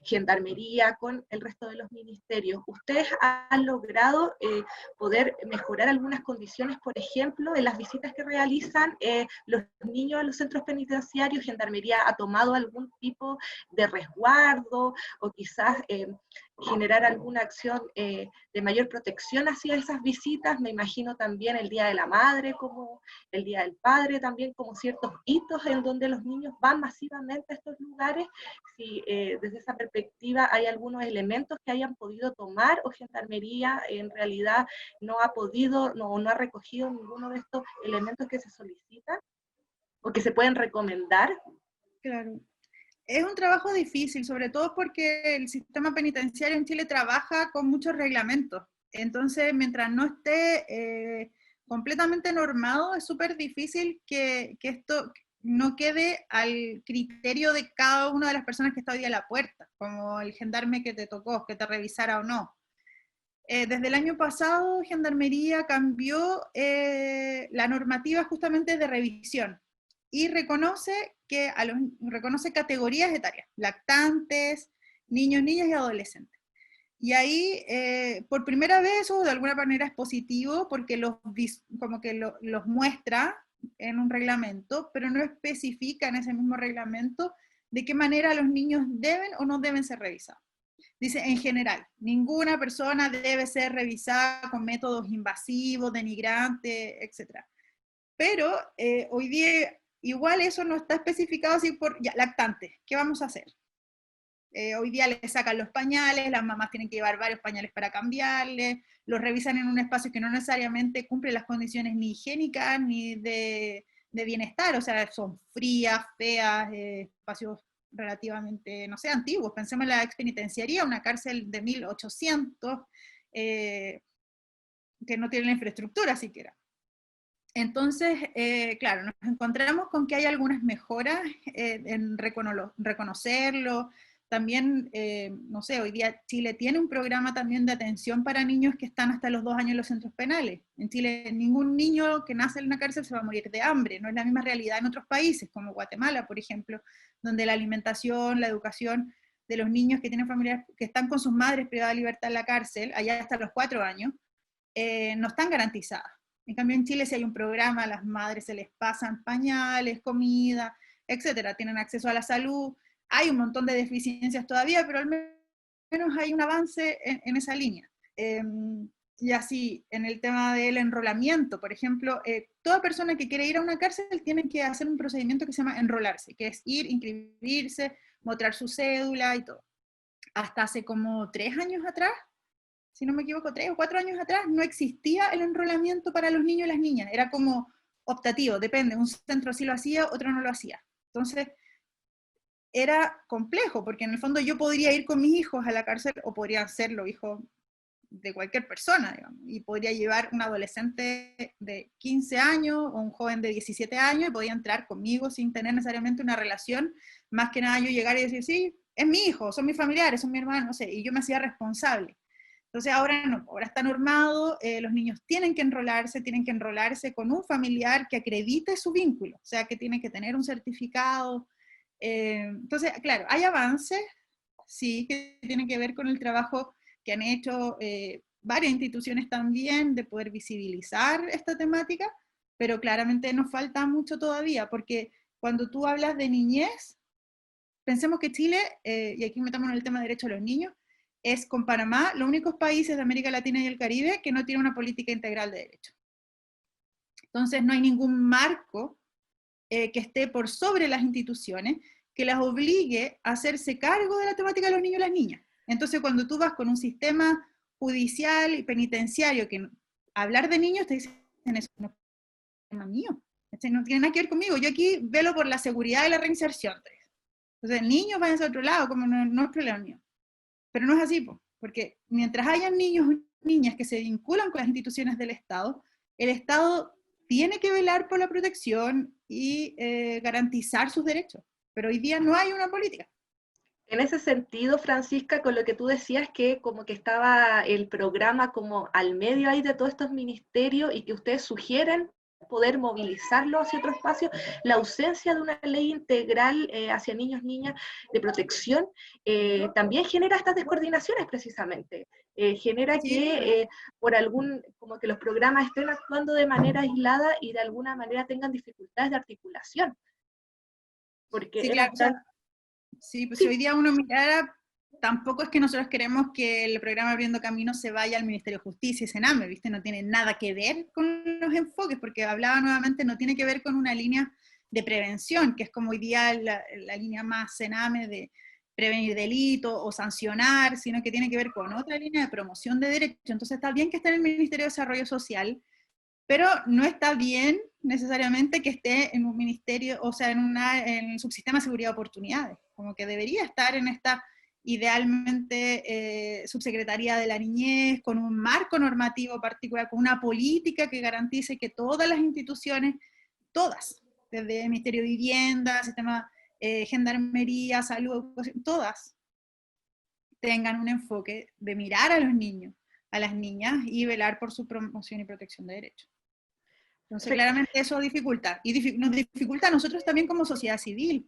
Speaker 2: Gendarmería, con el resto de los ministerios. ¿Ustedes han logrado poder mejorar algunas condiciones, por ejemplo, en las visitas que realizan los niños a los centros penitenciarios? ¿Gendarmería ha tomado algún tipo de resguardo o quizás generar alguna acción de mayor protección hacia esas visitas? Me imagino también el Día de la Madre, como el Día del Padre, también como ciertos hitos en donde los niños van masivamente a estos lugares. Si desde esa perspectiva hay algunos elementos que hayan podido tomar, o Gendarmería en realidad no ha podido, no ha recogido ninguno de estos elementos que se solicitan o que se pueden recomendar.
Speaker 3: Claro. Es un trabajo difícil, sobre todo porque el sistema penitenciario en Chile trabaja con muchos reglamentos. Entonces, mientras no esté completamente normado, es súper difícil que esto no quede al criterio de cada una de las personas que está hoy día a la puerta, como el gendarme que te tocó, que te revisara o no. Desde el año pasado, Gendarmería cambió la normativa justamente de revisión, y reconoce categorías etarias, lactantes, niños, niñas y adolescentes. Y ahí, por primera vez, eso de alguna manera es positivo, porque los muestra en un reglamento, pero no especifica en ese mismo reglamento de qué manera los niños deben o no deben ser revisados. Dice, en general, ninguna persona debe ser revisada con métodos invasivos, denigrantes, etc. Pero hoy día igual eso no está especificado así por, ya, lactantes, ¿qué vamos a hacer? Hoy día les sacan los pañales, las mamás tienen que llevar varios pañales para cambiarles, los revisan en un espacio que no necesariamente cumple las condiciones ni higiénicas ni de bienestar, o sea, son frías, feas, espacios relativamente, no sé, antiguos. Pensemos en la expenitenciaría, una cárcel de 1800, que no tiene la infraestructura siquiera. Entonces, claro, nos encontramos con que hay algunas mejoras en reconocerlo, también, no sé, hoy día Chile tiene un programa también de atención para niños que están hasta los 2 años en los centros penales. En Chile ningún niño que nace en una cárcel se va a morir de hambre, no es la misma realidad en otros países, como Guatemala, por ejemplo, donde la alimentación, la educación de los niños que tienen familiares que están con sus madres privadas de libertad en la cárcel, allá hasta los 4 años, no están garantizadas. En cambio en Chile si hay un programa, a las madres se les pasan pañales, comida, etcétera, tienen acceso a la salud. Hay un montón de deficiencias todavía, pero al menos hay un avance en esa línea. Y así, en el tema del enrolamiento, por ejemplo, toda persona que quiere ir a una cárcel tiene que hacer un procedimiento que se llama enrolarse, que es ir, inscribirse, mostrar su cédula y todo. Hasta hace como 3 años atrás, si no me equivoco, 3 o 4 años atrás, no existía el enrolamiento para los niños y las niñas. Era como optativo, depende, un centro sí lo hacía, otro no lo hacía. Entonces, era complejo, porque en el fondo yo podría ir con mis hijos a la cárcel, o podrían ser los hijos de cualquier persona, digamos, y podría llevar un adolescente de 15 años o un joven de 17 años y podía entrar conmigo sin tener necesariamente una relación, más que nada yo llegar y decir, sí, es mi hijo, son mis familiares, son mi hermano, no sé, y yo me hacía responsable. Entonces ahora no, ahora está normado, los niños tienen que enrolarse con un familiar que acredite su vínculo, o sea, que tiene que tener un certificado. Entonces, claro, hay avances, sí, que tienen que ver con el trabajo que han hecho varias instituciones también de poder visibilizar esta temática, pero claramente nos falta mucho todavía, porque cuando tú hablas de niñez, pensemos que Chile, y aquí metamos en el tema de derechos de los niños, es con Panamá los únicos países de América Latina y el Caribe que no tienen una política integral de derechos. Entonces no hay ningún marco que esté por sobre las instituciones que las obligue a hacerse cargo de la temática de los niños y las niñas. Entonces cuando tú vas con un sistema judicial y penitenciario que hablar de niños te dicen, eso no es tema mío, no tiene nada que ver conmigo, yo aquí velo por la seguridad y la reinserción. Entonces niños vayan a otro lado, como no es problema mío. Pero no es así, porque mientras hayan niños y niñas que se vinculan con las instituciones del Estado, el Estado tiene que velar por la protección y garantizar sus derechos. Pero hoy día no hay una política.
Speaker 2: En ese sentido, Francisca, con lo que tú decías, que como que estaba el programa como al medio ahí de todos estos ministerios y que ustedes sugieren poder movilizarlo hacia otro espacio, la ausencia de una ley integral hacia niños, niñas, de protección, también genera estas descoordinaciones precisamente. Genera
Speaker 3: Sí.
Speaker 2: que por como que los programas estén actuando de manera aislada y de alguna manera tengan dificultades de articulación. Porque
Speaker 3: sí, claro, sí, pues sí. Si hoy día uno mirara, tampoco es que nosotros queremos que el programa Abriendo Caminos se vaya al Ministerio de Justicia y Sename, ¿viste? No tiene nada que ver con los enfoques, porque hablaba nuevamente, no tiene que ver con una línea de prevención, que es como hoy día la línea más Sename de prevenir delitos o sancionar, sino que tiene que ver con otra línea de promoción de derechos. Entonces está bien que esté en el Ministerio de Desarrollo Social, pero no está bien necesariamente que esté en un ministerio, o sea, en el subsistema de seguridad de oportunidades, como que debería estar en esta, idealmente, subsecretaría de la niñez, con un marco normativo particular, con una política que garantice que todas las instituciones, todas, desde el Ministerio de Vivienda, sistema Gendarmería, Salud, Educación, todas, tengan un enfoque de mirar a los niños, a las niñas, y velar por su promoción y protección de derechos. Entonces, claramente eso dificulta, y nos dificulta a nosotros también como sociedad civil,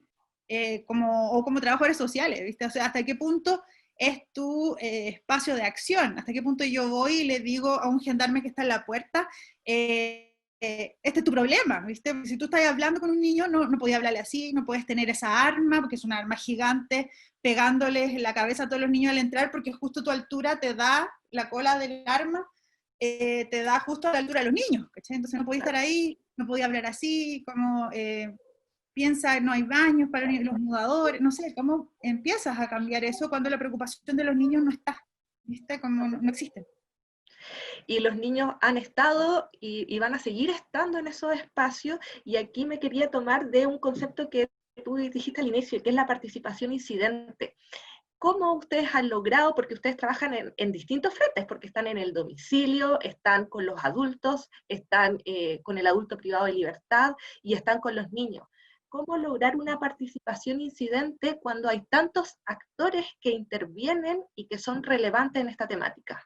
Speaker 3: o como trabajadores sociales, ¿viste? O sea, ¿hasta qué punto es tu espacio de acción? ¿Hasta qué punto yo voy y le digo a un gendarme que está en la puerta, este es tu problema, ¿viste? Si tú estás hablando con un niño, no podías hablarle así, no puedes tener esa arma, porque es una arma gigante, pegándoles en la cabeza a todos los niños al entrar, porque justo tu altura te da la cola del arma, te da justo a la altura de los niños, ¿cachai? Entonces no podía estar ahí, no podía hablar así, como piensa, no hay baños para los mudadores, no sé, ¿cómo empiezas a cambiar eso cuando la preocupación de los niños no está? ¿Viste? Como no existe.
Speaker 2: Y los niños han estado y van a seguir estando en esos espacios, y aquí me quería tomar de un concepto que tú dijiste al inicio, que es la participación incidente. ¿Cómo ustedes han logrado, porque ustedes trabajan en distintos frentes, porque están en el domicilio, están con los adultos, están con el adulto privado de libertad y están con los niños? cómo lograr una participación incidente cuando hay tantos actores que intervienen y que son relevantes en esta temática.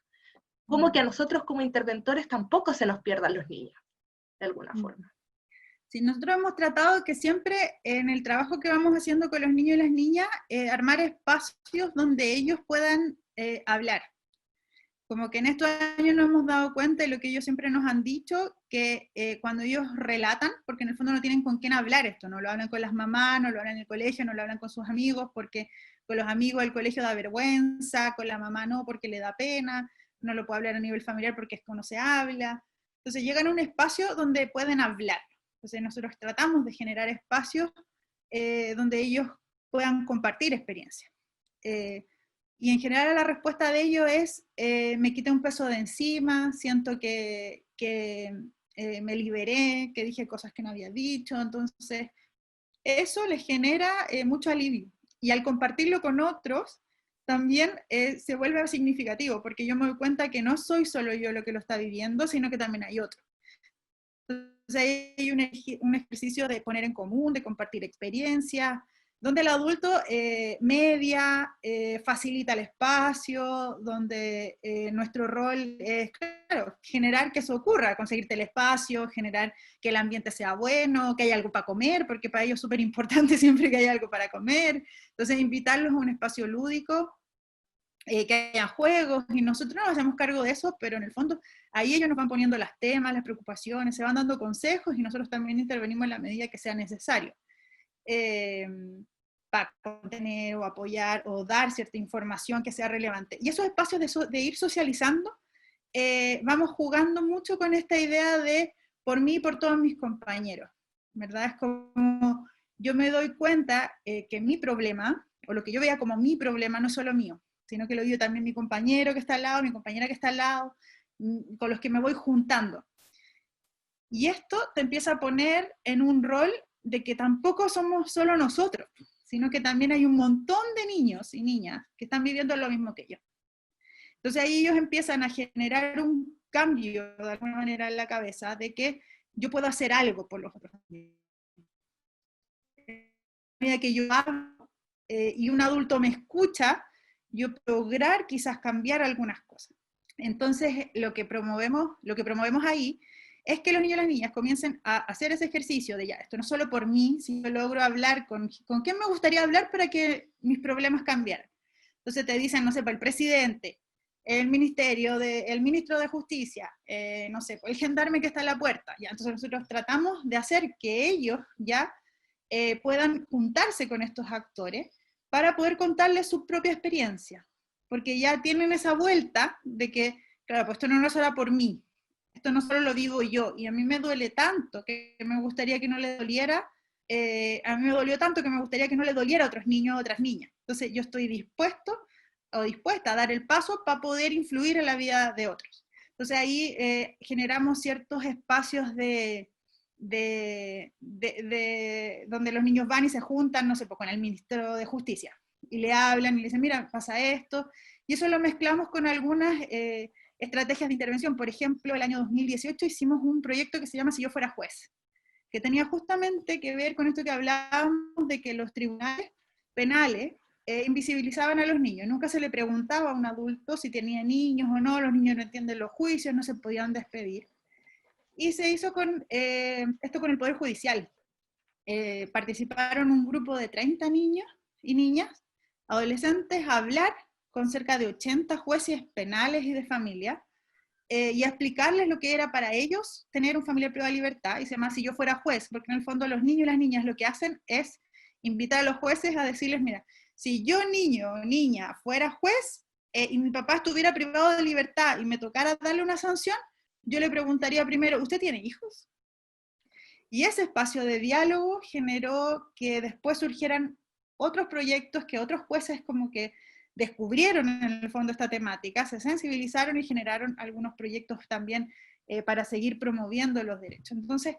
Speaker 2: Como que a nosotros como interventores tampoco se nos pierdan los niños, de alguna forma.
Speaker 3: Sí, nosotros hemos tratado que siempre en el trabajo que vamos haciendo con los niños y las niñas, armar espacios donde ellos puedan hablar. Como que en estos años nos hemos dado cuenta de lo que ellos siempre nos han dicho, que cuando ellos relatan, porque en el fondo no tienen con quién hablar esto, no lo hablan con las mamás, no lo hablan en el colegio, no lo hablan con sus amigos, porque con los amigos del colegio da vergüenza, con la mamá no, porque le da pena, no lo puede hablar a nivel familiar porque es que no se habla. Entonces llegan a un espacio donde pueden hablar. Entonces nosotros tratamos de generar espacios donde ellos puedan compartir experiencias. Y en general la respuesta de ellos es, me quité un peso de encima, siento que me liberé, que dije cosas que no había dicho, entonces eso les genera mucho alivio. Y al compartirlo con otros, también se vuelve significativo, porque yo me doy cuenta que no soy solo yo lo que lo está viviendo, sino que también hay otros. Entonces hay un ejercicio de poner en común, de compartir experiencias, donde el adulto media, facilita el espacio, donde nuestro rol es, claro, generar que eso ocurra, conseguirte el espacio, generar que el ambiente sea bueno, que haya algo para comer, porque para ellos es súper importante siempre que haya algo para comer. Entonces invitarlos a un espacio lúdico, que haya juegos, y nosotros nos hacemos cargo de eso, pero en el fondo ahí ellos nos van poniendo los temas, las preocupaciones, se van dando consejos, y nosotros también intervenimos en la medida que sea necesario. Para contener o apoyar o dar cierta información que sea relevante. Y esos espacios de ir socializando, vamos jugando mucho con esta idea de por mí y por todos mis compañeros, ¿verdad? Es como yo me doy cuenta que mi problema, o lo que yo veía como mi problema, no es solo mío, sino que lo vive también mi compañero que está al lado, mi compañera que está al lado, con los que me voy juntando. Y esto te empieza a poner en un rol de que tampoco somos solo nosotros, sino que también hay un montón de niños y niñas que están viviendo lo mismo que yo. Entonces ahí ellos empiezan a generar un cambio de alguna manera en la cabeza de que yo puedo hacer algo por los otros. A medida que yo hablo y un adulto me escucha, yo puedo lograr quizás cambiar algunas cosas. Entonces lo que promovemos ahí es que los niños y las niñas comiencen a hacer ese ejercicio de ya, esto no es solo por mí, si yo logro hablar con quién me gustaría hablar para que mis problemas cambiaran. Entonces te dicen, no sé, para el presidente, el ministro de Justicia, no sé, el gendarme que está en la puerta. Ya, entonces nosotros tratamos de hacer que ellos ya puedan juntarse con estos actores para poder contarles su propia experiencia. Porque ya tienen esa vuelta de que, claro, pues esto no es solo por mí, esto no solo lo digo yo, y a mí me duele tanto que me gustaría que no le doliera, a mí me dolió tanto que me gustaría que no le doliera a otros niños o otras niñas. Entonces yo estoy dispuesto o dispuesta a dar el paso para poder influir en la vida de otros. Entonces ahí generamos ciertos espacios donde los niños van y se juntan, no sé, con el ministro de Justicia, y le hablan y le dicen, mira, pasa esto, y eso lo mezclamos con algunas estrategias de intervención. Por ejemplo, el año 2018 hicimos un proyecto que se llama Si yo fuera juez, que tenía justamente que ver con esto que hablábamos de que los tribunales penales invisibilizaban a los niños. Nunca se le preguntaba a un adulto si tenía niños o no, los niños no entienden los juicios, no se podían despedir. Y se hizo esto con el Poder Judicial. Participaron un grupo de 30 niños y niñas, adolescentes, a hablar con cerca de 80 jueces penales y de familia, y a explicarles lo que era para ellos tener un familiar privado de libertad, y se llama Si yo fuera juez, porque en el fondo los niños y las niñas lo que hacen es invitar a los jueces a decirles, mira, si yo niño o niña fuera juez, y mi papá estuviera privado de libertad y me tocara darle una sanción, yo le preguntaría primero, ¿usted tiene hijos? Y ese espacio de diálogo generó que después surgieran otros proyectos que otros jueces como que descubrieron en el fondo esta temática, se sensibilizaron y generaron algunos proyectos también para seguir promoviendo los derechos. Entonces,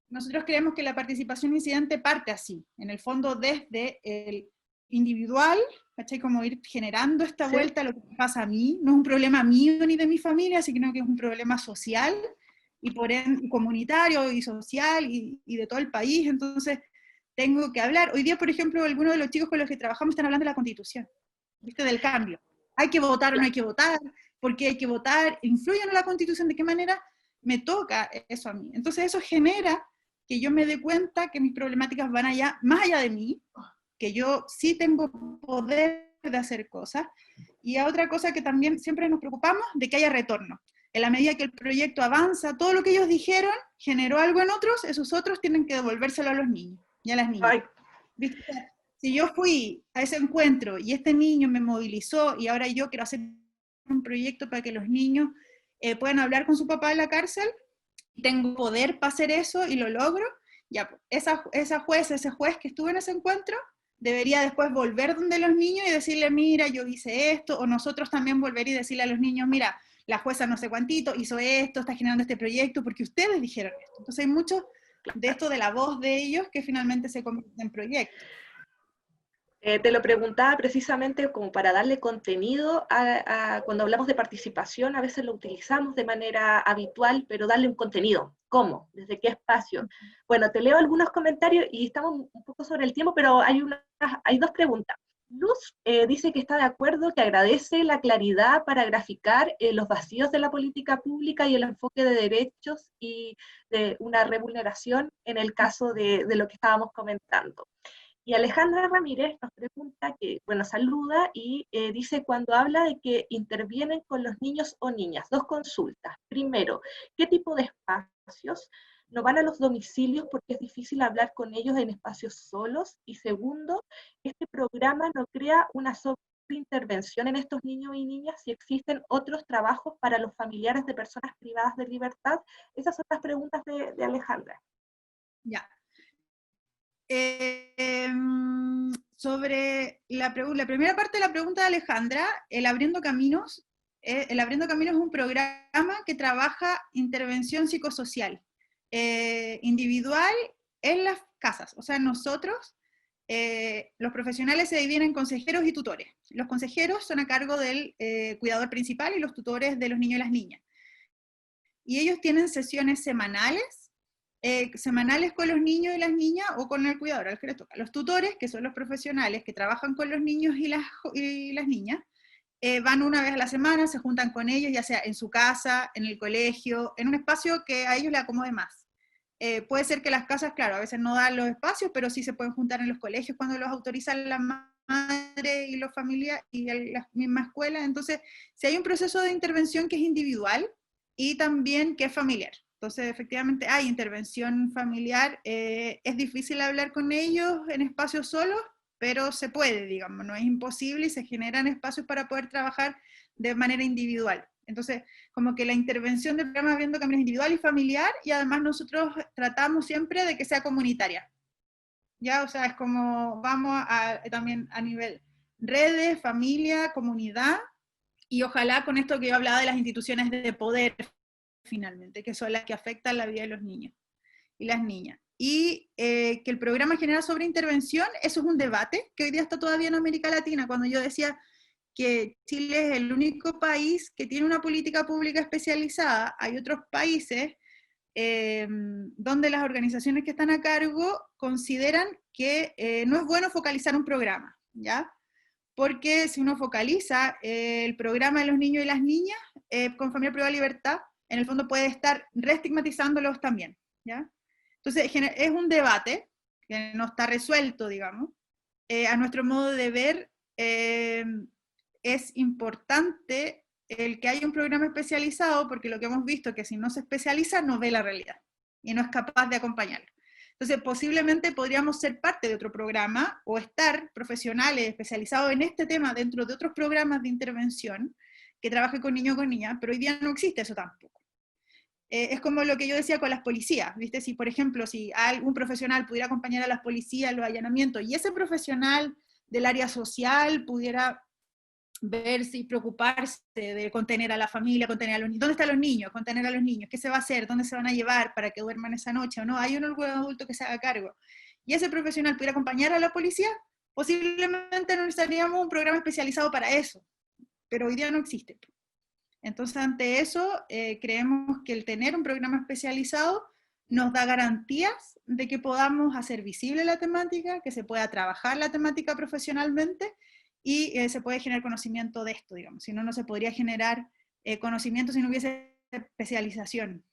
Speaker 3: nosotros creemos que la participación incidente parte así, en el fondo desde el individual, ¿cachai? Como ir generando esta vuelta a lo que pasa a mí, no es un problema mío ni de mi familia, sino que es un problema social, y por ende comunitario y social y de todo el país. Entonces, tengo que hablar. Hoy día, por ejemplo, algunos de los chicos con los que trabajamos están hablando de la Constitución, ¿viste? Del cambio. ¿Hay que votar o no hay que votar? ¿Por qué hay que votar? ¿Influye en la Constitución? ¿De qué manera me toca eso a mí? Entonces eso genera que yo me dé cuenta que mis problemáticas van allá, más allá de mí, que yo sí tengo poder de hacer cosas, y a otra cosa que también siempre nos preocupamos, de que haya retorno. En la medida que el proyecto avanza, todo lo que ellos dijeron generó algo en otros, esos otros tienen que devolvérselo a los niños y a las niñas.
Speaker 2: Ay.
Speaker 3: ¿Viste? Si yo fui a ese encuentro y este niño me movilizó y ahora yo quiero hacer un proyecto para que los niños puedan hablar con su papá en la cárcel, tengo poder para hacer eso y lo logro, ya, ese juez que estuvo en ese encuentro debería después volver donde los niños y decirle, mira, yo hice esto, o nosotros también volver y decirle a los niños, mira, la jueza no sé cuántito hizo esto, está generando este proyecto, porque ustedes dijeron esto. Entonces hay mucho de esto de la voz de ellos que finalmente se convierte en proyecto.
Speaker 2: Te lo preguntaba precisamente como para darle contenido cuando hablamos de participación, a veces lo utilizamos de manera habitual, pero darle un contenido. ¿Cómo? ¿Desde qué espacio? Bueno, te leo algunos comentarios y estamos un poco sobre el tiempo, pero hay dos preguntas. Luz dice que está de acuerdo, que agradece la claridad para graficar los vacíos de la política pública y el enfoque de derechos y de una revulneración en el caso de lo que estábamos comentando. Y Alejandra Ramírez nos pregunta saluda y dice cuando habla de que intervienen con los niños o niñas, dos consultas. Primero, ¿qué tipo de espacios? ¿No van a los domicilios porque es difícil hablar con ellos en espacios solos? Y segundo, ¿este programa no crea una sobreintervención en estos niños y niñas si existen otros trabajos para los familiares de personas privadas de libertad? Esas son las preguntas de Alejandra.
Speaker 3: Ya. Sobre la primera parte de la pregunta de Alejandra, el Abriendo Caminos es un programa que trabaja intervención psicosocial, individual en las casas. O sea, nosotros, los profesionales se dividen en consejeros y tutores. Los consejeros son a cargo del cuidador principal y los tutores de los niños y las niñas. Y ellos tienen sesiones semanales con los niños y las niñas o con el cuidador al que les toca. Los tutores, que son los profesionales que trabajan con los niños y las niñas, van una vez a la semana, se juntan con ellos, ya sea en su casa, en el colegio, en un espacio que a ellos les acomode más. Puede ser que las casas, claro, a veces no dan los espacios, pero sí se pueden juntar en los colegios cuando los autorizan la madre y los familias y las mismas escuelas. Entonces, si hay un proceso de intervención que es individual y también que es familiar. Entonces, efectivamente, hay intervención familiar. Es difícil hablar con ellos en espacios solos, pero se puede, digamos, no es imposible y se generan espacios para poder trabajar de manera individual. Entonces, como que la intervención del programa Abriendo Caminos individual y familiar, y además nosotros tratamos siempre de que sea comunitaria. ¿Ya? O sea, es como vamos también a nivel redes, familia, comunidad, y ojalá con esto que yo hablaba de las instituciones de poder, finalmente, que son las que afectan la vida de los niños y las niñas. Y que el programa genera sobre intervención, eso es un debate que hoy día está todavía en América Latina. Cuando yo decía que Chile es el único país que tiene una política pública especializada, hay otros países donde las organizaciones que están a cargo consideran que no es bueno focalizar un programa, ¿ya? Porque si uno focaliza el programa de los niños y las niñas con familia privada libertad, en el fondo puede estar reestigmatizándolos también, ¿ya? Entonces, es un debate que no está resuelto, digamos. A nuestro modo de ver, es importante el que haya un programa especializado, porque lo que hemos visto es que si no se especializa, no ve la realidad, y no es capaz de acompañarlo. Entonces, posiblemente podríamos ser parte de otro programa, o estar profesionales especializados en este tema dentro de otros programas de intervención, que trabaje con niños o con niñas, pero hoy día no existe eso tampoco. Es como lo que yo decía con las policías, ¿viste? Si, por ejemplo, si algún profesional pudiera acompañar a las policías en los allanamientos, y ese profesional del área social pudiera ver si preocuparse de contener a la familia, contener a los niños, ¿dónde están los niños? Contener a los niños, ¿qué se va a hacer? ¿Dónde se van a llevar para que duerman esa noche? ¿O no? Hay un adulto que se haga cargo. Y ese profesional pudiera acompañar a la policía, posiblemente no necesitaríamos un programa especializado para eso, pero hoy día no existe. Entonces, ante eso, creemos que el tener un programa especializado nos da garantías de que podamos hacer visible la temática, que se pueda trabajar la temática profesionalmente y se puede generar conocimiento de esto, digamos. Si no, no se podría generar conocimiento si no hubiese especialización.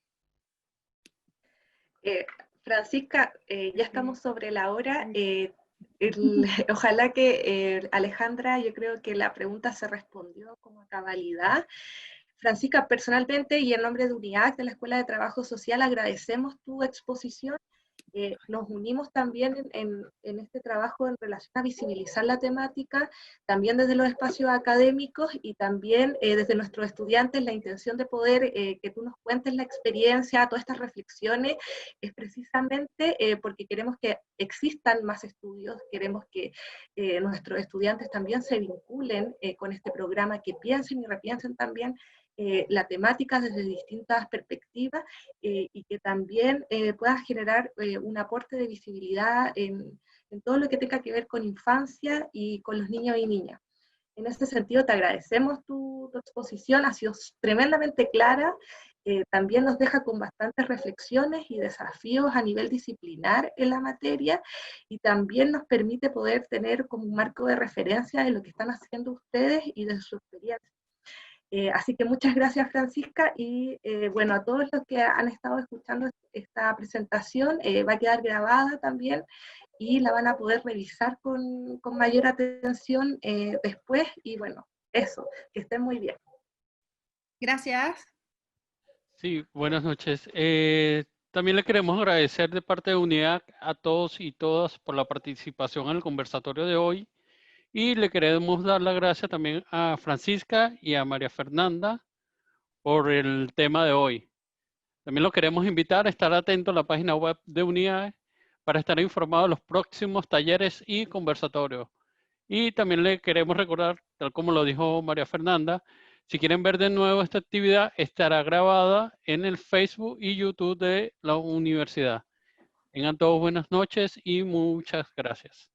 Speaker 2: Francisca, ya estamos sobre la hora. Ojalá que Alejandra, yo creo que la pregunta se respondió como a cabalidad. Francisca, personalmente y en nombre de UNIAC, de la Escuela de Trabajo Social, agradecemos tu exposición. Nos unimos también en este trabajo en relación a visibilizar la temática, también desde los espacios académicos y también desde nuestros estudiantes. La intención de poder que tú nos cuentes la experiencia, todas estas reflexiones, es precisamente porque queremos que existan más estudios, queremos que nuestros estudiantes también se vinculen con este programa, que piensen y repiensen también la temática desde distintas perspectivas y que también pueda generar un aporte de visibilidad en todo lo que tenga que ver con infancia y con los niños y niñas. En ese sentido, te agradecemos tu exposición, ha sido tremendamente clara, también nos deja con bastantes reflexiones y desafíos a nivel disciplinar en la materia, y también nos permite poder tener como un marco de referencia de lo que están haciendo ustedes y de su experiencia. Así que muchas gracias, Francisca, y bueno, a todos los que han estado escuchando esta presentación, va a quedar grabada también y la van a poder revisar con mayor atención después, y bueno, eso, que estén muy bien.
Speaker 3: Gracias.
Speaker 1: Sí, buenas noches. También le queremos agradecer de parte de UNIAC a todos y todas por la participación en el conversatorio de hoy. Y le queremos dar la gracia también a Francisca y a María Fernanda por el tema de hoy. También lo queremos invitar a estar atento a la página web de UNIAC para estar informado de los próximos talleres y conversatorios. Y también le queremos recordar, tal como lo dijo María Fernanda, si quieren ver de nuevo esta actividad, estará grabada en el Facebook y YouTube de la universidad. Tengan todos buenas noches y muchas gracias.